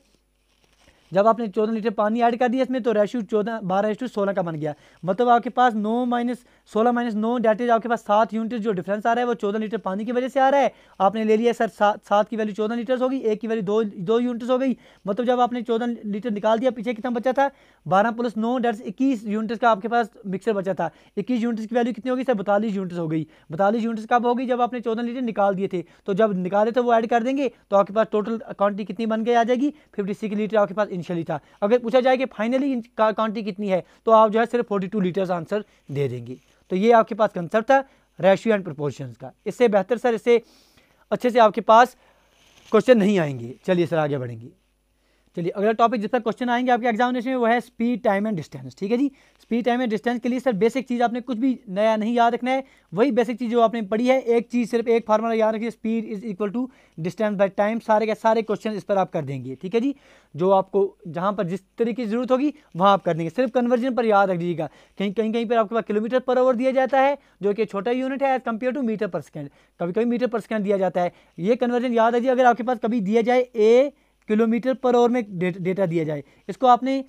जब आपने 14 लीटर पानी ऐड कर दिया इसमें तो रेशियो 12:16 का बन गया। मतलब आपके पास 9 - 16 - 9 डेट इज आपके पास 7 यूनिट जो डिफरेंस आ रहा है वो 14 लीटर पानी की वजह से आ रहा है। आपने ले लिया सर 7 की वैल्यू 14 लीटर हो गई, 1 की वैल्यू 2 यूनिट्स हो गई। मतलब जब आपने 14 लीटर निकाल दिया, पीछे कितना बचा था, 12 + 9 डेट 21 यूनिट्स का आपके पास मिक्सर बचा था। 21 यूनिट्स की वैल्यू कितनी होगी सर, 42 यूनिट्स हो गई। 42 यूनिट्स कब होगी, जब आपने 14 लीटर निकाल दिए थे। तो जब निकाले थे वो ऐड कर देंगे तो आपके पास टोटल क्वांटिटी कितनी बन के आ जाएगी, 56 लीटर आपके पास इनिशियली था। अगर पूछा जाए कि फाइनली क्वांटिटी कितनी है तो आप जो है सिर्फ 42 लीटर्स आंसर दे देंगे। तो ये आपके पास कंसेप्ट था रेशियो एंड प्रोपोर्शंस का। इससे बेहतर सर, इससे अच्छे से आपके पास क्वेश्चन नहीं आएंगे। चलिए सर आगे बढ़ेंगे। चलिए अगला टॉपिक जिस पर क्वेश्चन आएंगे आपके एग्जामिनेशन में वो है स्पीड, टाइम एंड डिस्टेंस। ठीक है जी, स्पीड, टाइम एंड डिस्टेंस के लिए सर बेसिक चीज़ आपने कुछ भी नया नहीं याद रखना है, वही बेसिक चीज़ जो आपने पढ़ी है। एक चीज़ सिर्फ एक फार्मूला याद रखिए, speed is equal to distance by time. सारे के सारे क्वेश्चन इस पर आप कर देंगे। ठीक है जी, जो आपको जहाँ पर जिस तरीके की जरूरत होगी वहाँ आप कर देंगे। सिर्फ कन्वर्जन पर याद रख दीजिएगा, कहीं पर आपके पास किलोमीटर पर आवर दिया जाता है जो कि छोटा यूनिट है एज कम्पेयर टू मीटर पर सेकेंड, कभी कभी मीटर पर सेकेंड दिया जाता है। ये कन्वर्जन याद रखिए। अगर आपके पास कभी दिया जाए ए किलोमीटर पर आवर में डेटा दिया जाए, इसको आपने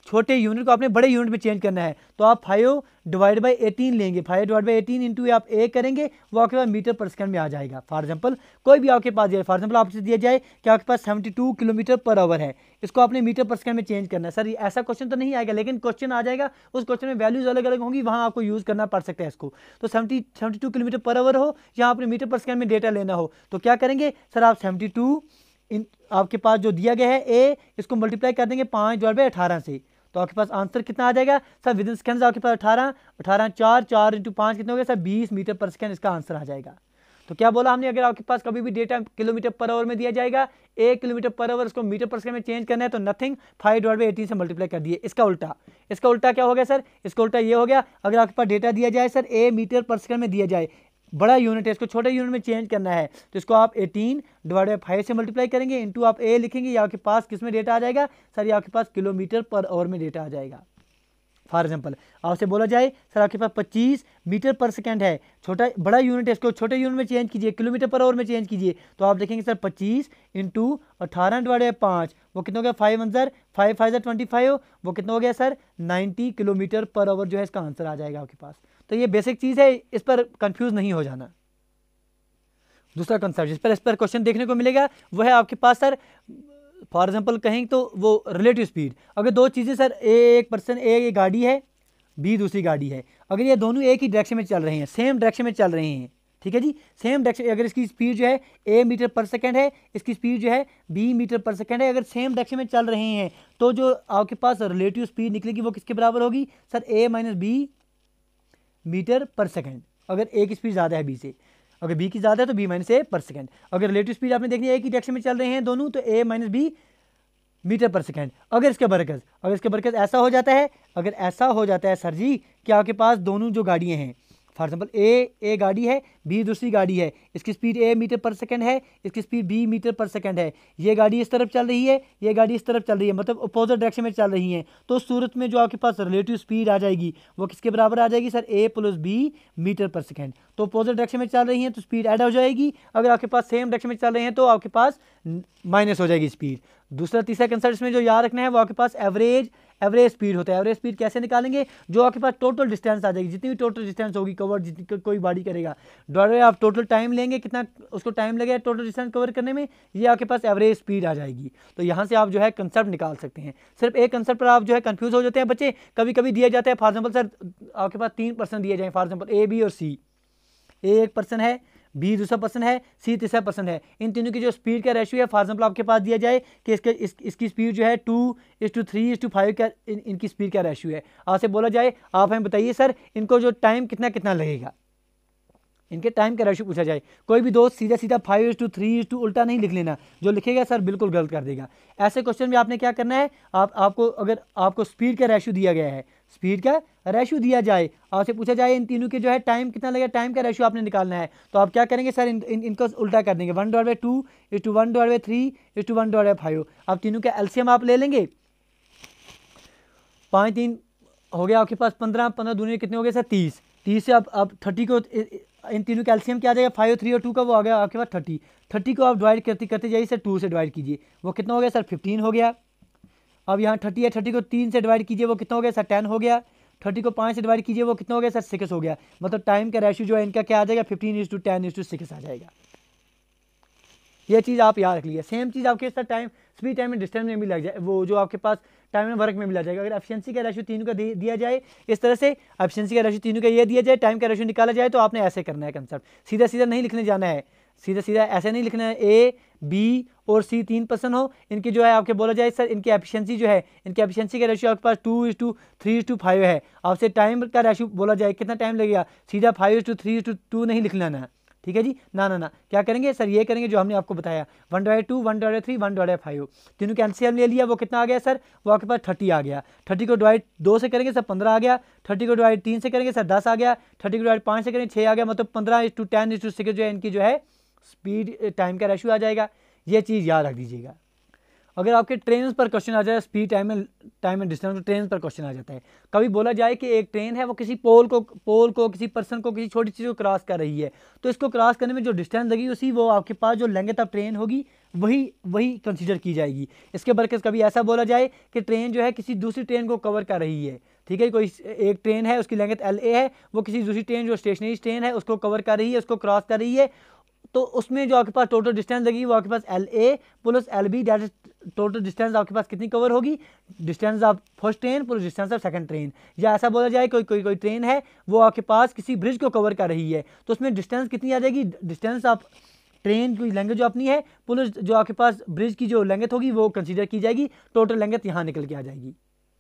छोटे यूनिट को आपने बड़े यूनिट में चेंज करना है तो आप 5/18 लेंगे। 5/18 इंटू आप ए करेंगे, वो आपके पास मीटर पर सेकंड में आ जाएगा। फॉर एग्जांपल कोई भी आपके पास जाए, फॉर एग्जांपल आपसे दिया जाए कि आपके पास 72 किलोमीटर पर आवर है, इसको आपने मीटर पर सेकंड में चेंज करना है। सर ऐसा क्वेश्चन तो नहीं आएगा, लेकिन क्वेश्चन आ जाएगा, उस क्वेश्चन में वैल्यूज अलग अलग होंगी, वहाँ आपको यूज़ करना पड़ सकता है इसको। तो 72 किलोमीटर पर आवर हो या आपने मीटर पर सेकंड में डेटा लेना हो तो क्या करेंगे सर, आप 72 आपके पास जो दिया गया है ए, इसको मल्टीप्लाई कर देंगे 5/18 से, तो आपके पास आंसर कितना आ जाएगा सर, विद इन सेकेंड्स आपके पास 18 4 इंटू 5 कितना हो गया सर, 20 मीटर पर सेकेंड इसका आंसर आ जाएगा। तो क्या बोला हमने, अगर आपके पास कभी भी डेटा किलोमीटर पर आवर में दिया जाएगा, 1 किलोमीटर पर आवर उसको मीटर पर सेकंड में चेंज करना है तो नथिंग 5/18 से मल्टीप्लाई कर दिए। इसका उल्टा क्या हो गया सर, इसका उल्टा ये हो गया, अगर आपके पास डेटा दिया जाए सर ए मीटर पर सेकंड में दिया जाए, बड़ा यूनिट है, इसको छोटे यूनिट में चेंज करना है, तो इसको आप 18/5 से मल्टीप्लाई करेंगे, इंटू आप ए लिखेंगे, ये आपके पास किस में डेटा आ जाएगा सर, ये आपके पास किलोमीटर पर आवर में डेटा आ जाएगा। फॉर एग्जाम्पल आपसे बोला जाए सर आपके पास 25 मीटर पर सेकंड है, बड़ा यूनिट है, इसको छोटे यूनिट में चेंज कीजिए, किलोमीटर पर आवर में चेंज कीजिए, तो आप देखेंगे सर 25 इंटू 18/5 वो कितना हो गया, 5 वो कितना हो गया सर 90 किलोमीटर पर आवर जो है इसका आंसर आ जाएगा आपके पास। तो ये बेसिक चीज़ है, इस पर कंफ्यूज नहीं हो जाना। दूसरा कंसेप्ट इस पर क्वेश्चन देखने को मिलेगा वो है आपके पास सर, फॉर एग्जाम्पल कहें तो वो रिलेटिव स्पीड, अगर दो चीज़ें सर ए गाड़ी है, बी दूसरी गाड़ी है, अगर ये दोनों एक ही डायरेक्शन में चल रहे हैं, सेम डायरेक्शन में चल रहे हैं, ठीक है जी, सेम डायरेक्शन, अगर इसकी स्पीड जो है ए मीटर पर सेकंड है, इसकी स्पीड जो है बी मीटर पर सेकंड है, अगर सेम डायरेक्शन में चल रहे हैं तो जो आपके पास रिलेटिव स्पीड निकलेगी वो किसके बराबर होगी सर, ए माइनस बी मीटर पर सेकंड। अगर ए की स्पीड ज़्यादा है बी से, अगर बी की ज़्यादा है तो बी माइनस ए पर सेकंड। अगर रिलेटिव स्पीड आपने देखनी है एक ही डायरेक्शन में चल रहे हैं दोनों, तो ए माइनस बी मीटर पर सेकंड। अगर इसके बरकस ऐसा हो जाता है, सर जी कि आपके पास दोनों जो गाड़ियाँ हैं, फॉर एग्जाम्पल ए गाड़ी है, बी दूसरी गाड़ी है, इसकी स्पीड ए मीटर पर सेकंड है, इसकी स्पीड बी मीटर पर सेकंड है, ये गाड़ी इस तरफ चल रही है, ये गाड़ी इस तरफ चल रही है, मतलब अपोजिट डायरेक्शन में चल रही हैं, तो उस सूरत में जो आपके पास रिलेटिव स्पीड आ जाएगी वो किसके बराबर आ जाएगी सर, ए प्लस बी मीटर पर सेकंड। तो अपोजिट डायरेक्शन में चल रही हैं तो स्पीड ऐड हो जाएगी, अगर आपके पास सेम डायरेक्शन में चल रहे हैं तो आपके पास माइनस हो जाएगी स्पीड। दूसरा तीसरा कंसेप्ट इसमें जो याद रखना है वो आपके पास एवरेज स्पीड होता है। एवरेज स्पीड कैसे निकालेंगे, जो आपके पास टोटल डिस्टेंस आ जाएगी, जितनी भी टोटल डिस्टेंस होगी कवर, जितनी कोई बॉडी करेगा, डॉलर आप टोटल टाइम लेंगे, कितना उसको टाइम लगेगा टोटल डिस्टेंस कवर करने में, ये आपके पास एवरेज स्पीड आ जाएगी। तो यहाँ से आप जो है कंसेप्ट निकाल सकते हैं। सिर्फ एक कंसेप्ट पर आप जो है कंफ्यूज हो जाते हैं बच्चे, कभी कभी दिया जाता है, फॉर एग्जाम्पल सर आपके पास 3 पर्सन दिए जाए, फॉर एग्जाम्पल ए बी और सी, ए एक पर्सन है, बी दूसरा पर्सन है, सी तीसरा पर्सन है, इन तीनों की जो स्पीड का रेशियो है, फॉर एग्जाम्पल आपके पास दिया जाए कि इसकी स्पीड जो है 2:3:5 का इनकी स्पीड का रेशियो है। आपसे बोला जाए आप हमें बताइए सर इनको जो टाइम कितना लगेगा, इनके टाइम का रेशियो पूछा जाए, कोई भी दोस्त सीधा 5:3 उल्टा नहीं लिख लेना, जो लिखेगा सर बिल्कुल गलत कर देगा। ऐसे क्वेश्चन में आपने क्या करना है, आपको अगर आपको स्पीड का रेशियो दिया गया है, स्पीड का रेशियो दिया जाए, आपसे पूछा जाए इन तीनों के जो है टाइम कितना लगेगा, टाइम का रेशियो आपने निकालना है, तो आप क्या करेंगे सर इनको उल्टा कर देंगे, 1/2:1/3:1/5। अब तीनों का एलसीएम आप ले लेंगे, 5 3 हो गया आपके पास 15 दूनी कितने हो गए सर 30 से अब 30 को इन तीनों का एलसीएम क्या आ जाएगा, 5 3 और 2 का वो आ गया आपके पास 30 को आप डिवाइड करते जाइए सर, 2 से डिवाइड कीजिए, वो कितना हो गया सर 15 हो गया। अब यहाँ 30 है, 30 को 3 से डिवाइड कीजिए, वो कितना हो गया सर 10 हो गया। 30 को 5 से डिवाइड कीजिए, वो कितना हो गया सर 6 हो गया। मतलब टाइम का रेशियो जो है इनका क्या आ जाएगा, 15:10:6 आ जाएगा। ये चीज़ आप याद रख लीजिए। सेम चीज़ आपके साथ स्पीड टाइम एंड डिस्टेंस में भी लग जाए, वो जो आपके पास टाइम एंड वर्क में भी लग जाएगा। अगर एफिशिएंसी का रेशियो तीनों का दिया जाए इस तरह से, एफिशिएंसी का रेशियो तीनों का ये दिया जाए, टाइम का रेशियो निकाला जाए, तो आपने ऐसे करना है कंसेप्ट, सीधा नहीं लिखने जाना है, सीधा ऐसे नहीं लिखना है। ए बी और सी 3 पर्सन हो, इनकी जो है आपके बोला जाए सर इनकी एफिशिएंसी जो है, इनकी एफिशिएंसी का रेशियो आपके पास 2:3:5 है। आपसे टाइम का रेशियो बोला जाए कितना टाइम लगेगा, सीधा 5:3:2 नहीं लिखना ना, ठीक है जी, ना क्या करेंगे सर, ये करेंगे जो हमने आपको बताया, 1/2 1/3 1/5, तीनों का एलसीएम ले लिया, वो कितना आ गया सर, वो आपके पास 30 आ गया। 30 को डिवाइड 2 से करेंगे सर 15 आ गया, 30 को डिवाइड 3 से करेंगे सर 10 आ गया, 30 को डिवाइड 5 से करेंगे 6 आ गया। मतलब 15:10:6 जो है इनकी जो है स्पीड टाइम का रेशियो आ जाएगा। ये चीज़ याद रख दीजिएगा। अगर आपके ट्रेन पर क्वेश्चन आ जाए, speed time and distance train पर क्वेश्चन आ जाता है, कभी बोला जाए कि एक ट्रेन है वो किसी पोल को किसी पर्सन को किसी छोटी चीज़ को क्रॉस कर रही है, तो इसको क्रॉस करने में जो डिस्टेंस लगेगी उसी वो आपके पास जो लेंथ ऑफ ट्रेन होगी वही कंसीडर की जाएगी। इसके बरकस कभी ऐसा बोला जाए कि ट्रेन जो है किसी दूसरी ट्रेन को कवर कर रही है, ठीक है, कोई एक ट्रेन है उसकी लेंथ LA है, वो किसी दूसरी ट्रेन जो स्टेशनरी ट्रेन है उसको कवर कर रही है, उसको क्रॉस कर रही है, तो उसमें जो आपके पास टोटल डिस्टेंस लगेगी वो आपके पास LA plus LB, that is total distance आपके पास कितनी कवर होगी, distance of first train plus distance of second train. या ऐसा बोला जाए कोई ट्रेन है वो आपके पास किसी ब्रिज को कवर कर रही है, तो उसमें डिस्टेंस कितनी आ जाएगी, डिस्टेंस ऑफ ट्रेन की लेंथ जो अपनी है प्लस जो आपके पास ब्रिज की जो लेंथ होगी वो कंसीडर की जाएगी, टोटल लेंथ यहाँ निकल के आ जाएगी।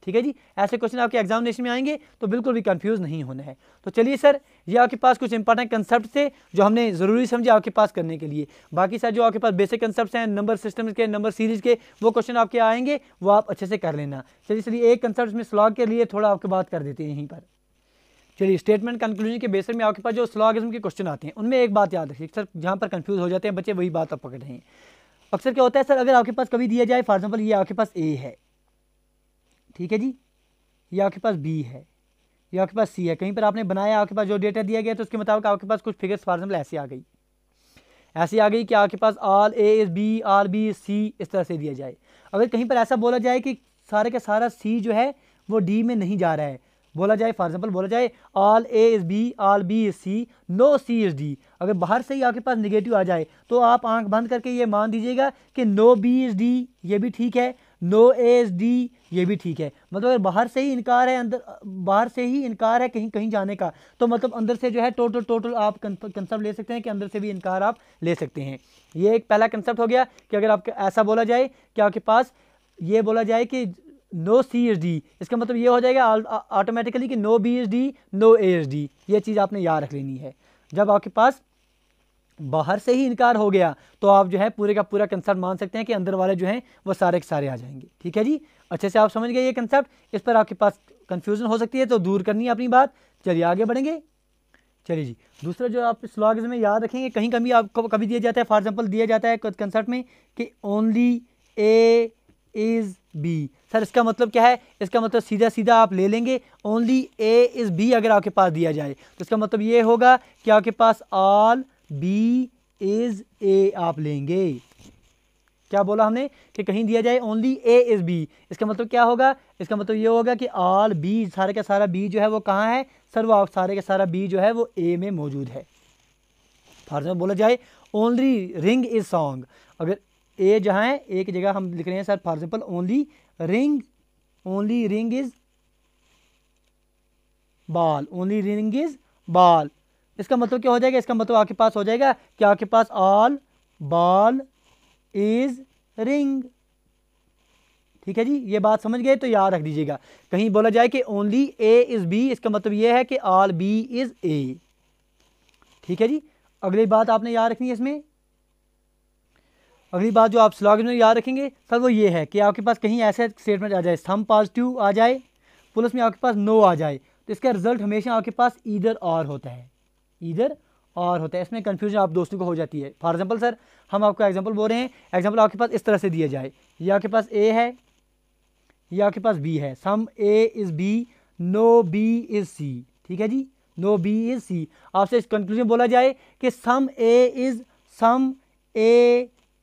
ठीक है जी, ऐसे क्वेश्चन आपके एग्जामिनेशन में आएंगे तो बिल्कुल भी कंफ्यूज नहीं होना है। तो चलिए सर, ये आपके पास कुछ इंपॉर्टेंट कंसेप्ट थे जो हमने ज़रूरी समझे आपके पास करने के लिए। बाकी सर जो आपके पास बेसिक कंसेप्ट हैं नंबर सिस्टम के, नंबर सीरीज के, वो क्वेश्चन आपके आएंगे, वो आप अच्छे से कर लेना। चलिए एक कंसेप्ट में स्लॉग के लिए थोड़ा आपको बात कर देते हैं यहीं पर। चलिए स्टेटमेंट कंक्लूजन के बेसिस में आपके पास जो स्लॉगिज्म के क्वेश्चन आते हैं उनमें एक बात याद रखिए सर, जहाँ पर कंफ्यूज हो जाते हैं बच्चे वही बात आप पकड़ रहे हैं। अक्सर क्या होता है सर, अगर आपके पास कभी दिया जाए फॉर एग्जाम्पल ये आपके पास ए है, ठीक है जी, ये आपके पास बी है, ये आपके पास सी है, कहीं पर आपने बनाया, आपके पास जो डेटा दिया गया तो उसके मुताबिक आपके पास कुछ फिगर्स फॉर एग्जाम्पल ऐसी आ गई कि आपके पास all A is B, all B is C, इस तरह से दिया जाए। अगर कहीं पर ऐसा बोला जाए कि सारे का सारा सी जो है वो डी में नहीं जा रहा है, बोला जाए फॉर एग्जाम्पल बोला जाए all A is B, all B is C, no C is D, अगर बाहर से ही आपके पास निगेटिव आ जाए तो आप आंख बंद करके ये मान दीजिएगा कि नो बी इज डी, ये भी ठीक है, नो ए इज डी, ये भी ठीक है। मतलब अगर बाहर से ही इनकार है, अंदर बाहर से ही इनकार है कहीं कहीं जाने का, तो मतलब अंदर से जो है टोटल आप कंसेप्ट ले सकते हैं कि अंदर से भी इनकार आप ले सकते हैं। ये एक पहला कंसेप्ट हो गया कि अगर आपको ऐसा बोला जाए कि आपके पास ये बोला जाए कि नो सी इज डी, इसका मतलब ये हो जाएगा ऑटोमेटिकली कि no B is D, no A is D. ये चीज़ आपने याद रख लेनी है। जब आपके पास बाहर से ही इनकार हो गया तो आप जो है पूरे का पूरा कंसेप्ट मान सकते हैं कि अंदर वाले जो हैं वो सारे के सारे आ जाएंगे। ठीक है जी, अच्छे से आप समझ गए ये कंसेप्ट। इस पर आपके पास कंफ्यूजन हो सकती है तो दूर करनी है अपनी बात। चलिए आगे बढ़ेंगे। चलिए जी, दूसरा जो आप स्लॉगिज्म में याद रखेंगे, कहीं कभी आपको कभी दिया जाता है फॉर एग्जांपल दिया जाता है कंसेप्ट में कि only A is B. Sir इसका मतलब क्या है? इसका मतलब सीधा सीधा आप ले लेंगे ओनली ए इज़ बी। अगर आपके पास दिया जाए तो इसका मतलब ये होगा कि आपके पास ऑल बी इज़ ए आप लेंगे। क्या बोला हमने कि कहीं दिया जाए ओनली ए इज़ बी, इसका मतलब क्या होगा? इसका मतलब ये होगा कि ऑल बी, सारे का सारा बी जो है वो कहाँ है सर? वो सारे का सारा बी जो है वो ए में मौजूद है। फॉर एग्जाम्पल बोला जाए ओनली रिंग इज सॉन्ग, अगर ए जहाँ है एक जगह हम लिख रहे हैं sir for example only ring is ball, only ring is ball. इसका मतलब क्या हो जाएगा? इसका मतलब आपके पास हो जाएगा कि आपके पास ऑल बॉल इज रिंग। ठीक है जी, ये बात समझ गए तो याद रख दीजिएगा। कहीं बोला जाए कि ओनली ए इज बी, इसका मतलब ये है कि ऑल बी इज ए। ठीक है जी, अगली बात आपने याद रखनी है इसमें। अगली बात जो आप स्लॉगन में याद रखेंगे सर वो ये है कि आपके पास कहीं ऐसा स्टेटमेंट आ जाए, सम पॉजिटिव आ जाए प्लस में आपके पास नो आ जाए, तो इसका रिजल्ट हमेशा आपके पास ईदर और होता है, ईदर और होता है। इसमें कन्फ्यूजन आप दोस्तों को हो जाती है। फॉर एग्जांपल सर हम आपको एग्जांपल बोल रहे हैं, एग्जांपल आपके पास इस तरह से दिया जाए, ये आपके पास ए है, ये आपके पास बी है, some A is B, no B is C. ठीक है जी, नो बी इज़ सी। आपसे इस कंक्लूजन बोला जाए कि सम ए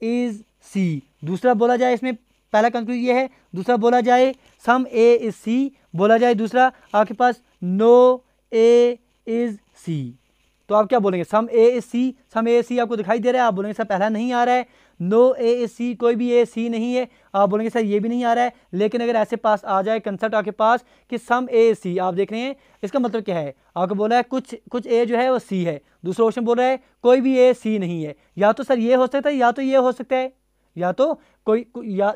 इज़ सी। दूसरा बोला जाए, इसमें पहला कंक्लूजन ये है, दूसरा बोला जाए सम ए इज़ सी, बोला जाए दूसरा आपके पास नो ए इज़ सी। तो आप क्या बोलेंगे? सम ए इज सी, सम ए सी आपको दिखाई दे रहा है, आप बोलेंगे सर पहला नहीं आ रहा है, नो ए इज सी, कोई भी ए सी नहीं है, आप बोलेंगे सर ये भी नहीं आ रहा है। लेकिन अगर ऐसे पास आ जाए कंसेप्ट आपके पास कि सम ए इज सी, आप देख रहे हैं इसका मतलब क्या है? आपको बोला है कुछ ए जो है वो सी है, दूसरा ऑप्शन बोल रहा है कोई भी ए सी नहीं है। या तो सर ये हो सकता है या तो ये हो सकता है, या तो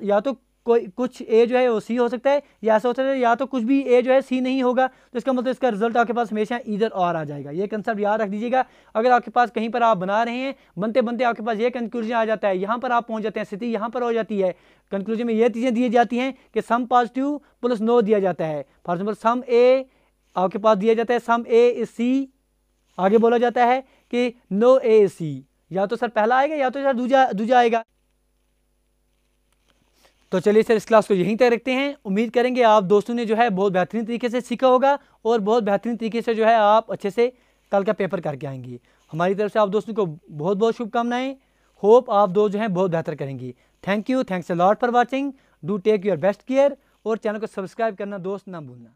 या तो कोई कुछ ए जो है वो सी हो सकता है, या ऐसा हो सकता है या तो कुछ भी ए जो है सी नहीं होगा। तो इसका मतलब इसका रिजल्ट आपके पास हमेशा इधर और आ जाएगा। ये कंसेप्ट याद रख दीजिएगा। अगर आपके पास कहीं पर आप बना रहे हैं, बनते बनते आपके पास ये कंक्लूजन आ जाता है, यहाँ पर आप पहुँच जाते हैं, स्थिति यहाँ पर हो जाती है, कंक्लूजन में ये चीज़ें दी जाती हैं कि सम पॉजिटिव प्लस नो दिया जाता है। फॉर एग्जाम्पल सम ए आपके पास दिया जाता है, सम ए इज सी, आगे बोला जाता है कि नो ए इज सी। या तो सर पहला आएगा या तो सर दूजा आएगा। तो चलिए सर इस क्लास को यहीं तक रखते हैं। उम्मीद करेंगे आप दोस्तों ने जो है बहुत बेहतरीन तरीके से सीखा होगा और बहुत बेहतरीन तरीके से जो है आप अच्छे से कल का पेपर करके आएंगे। हमारी तरफ से आप दोस्तों को बहुत बहुत शुभकामनाएं। होप आप दोस्त जो हैं बहुत बेहतर करेंगे। Thank you, thanks a lot for watching. Do take your best care और चैनल को सब्सक्राइब करना दोस्त ना भूलना।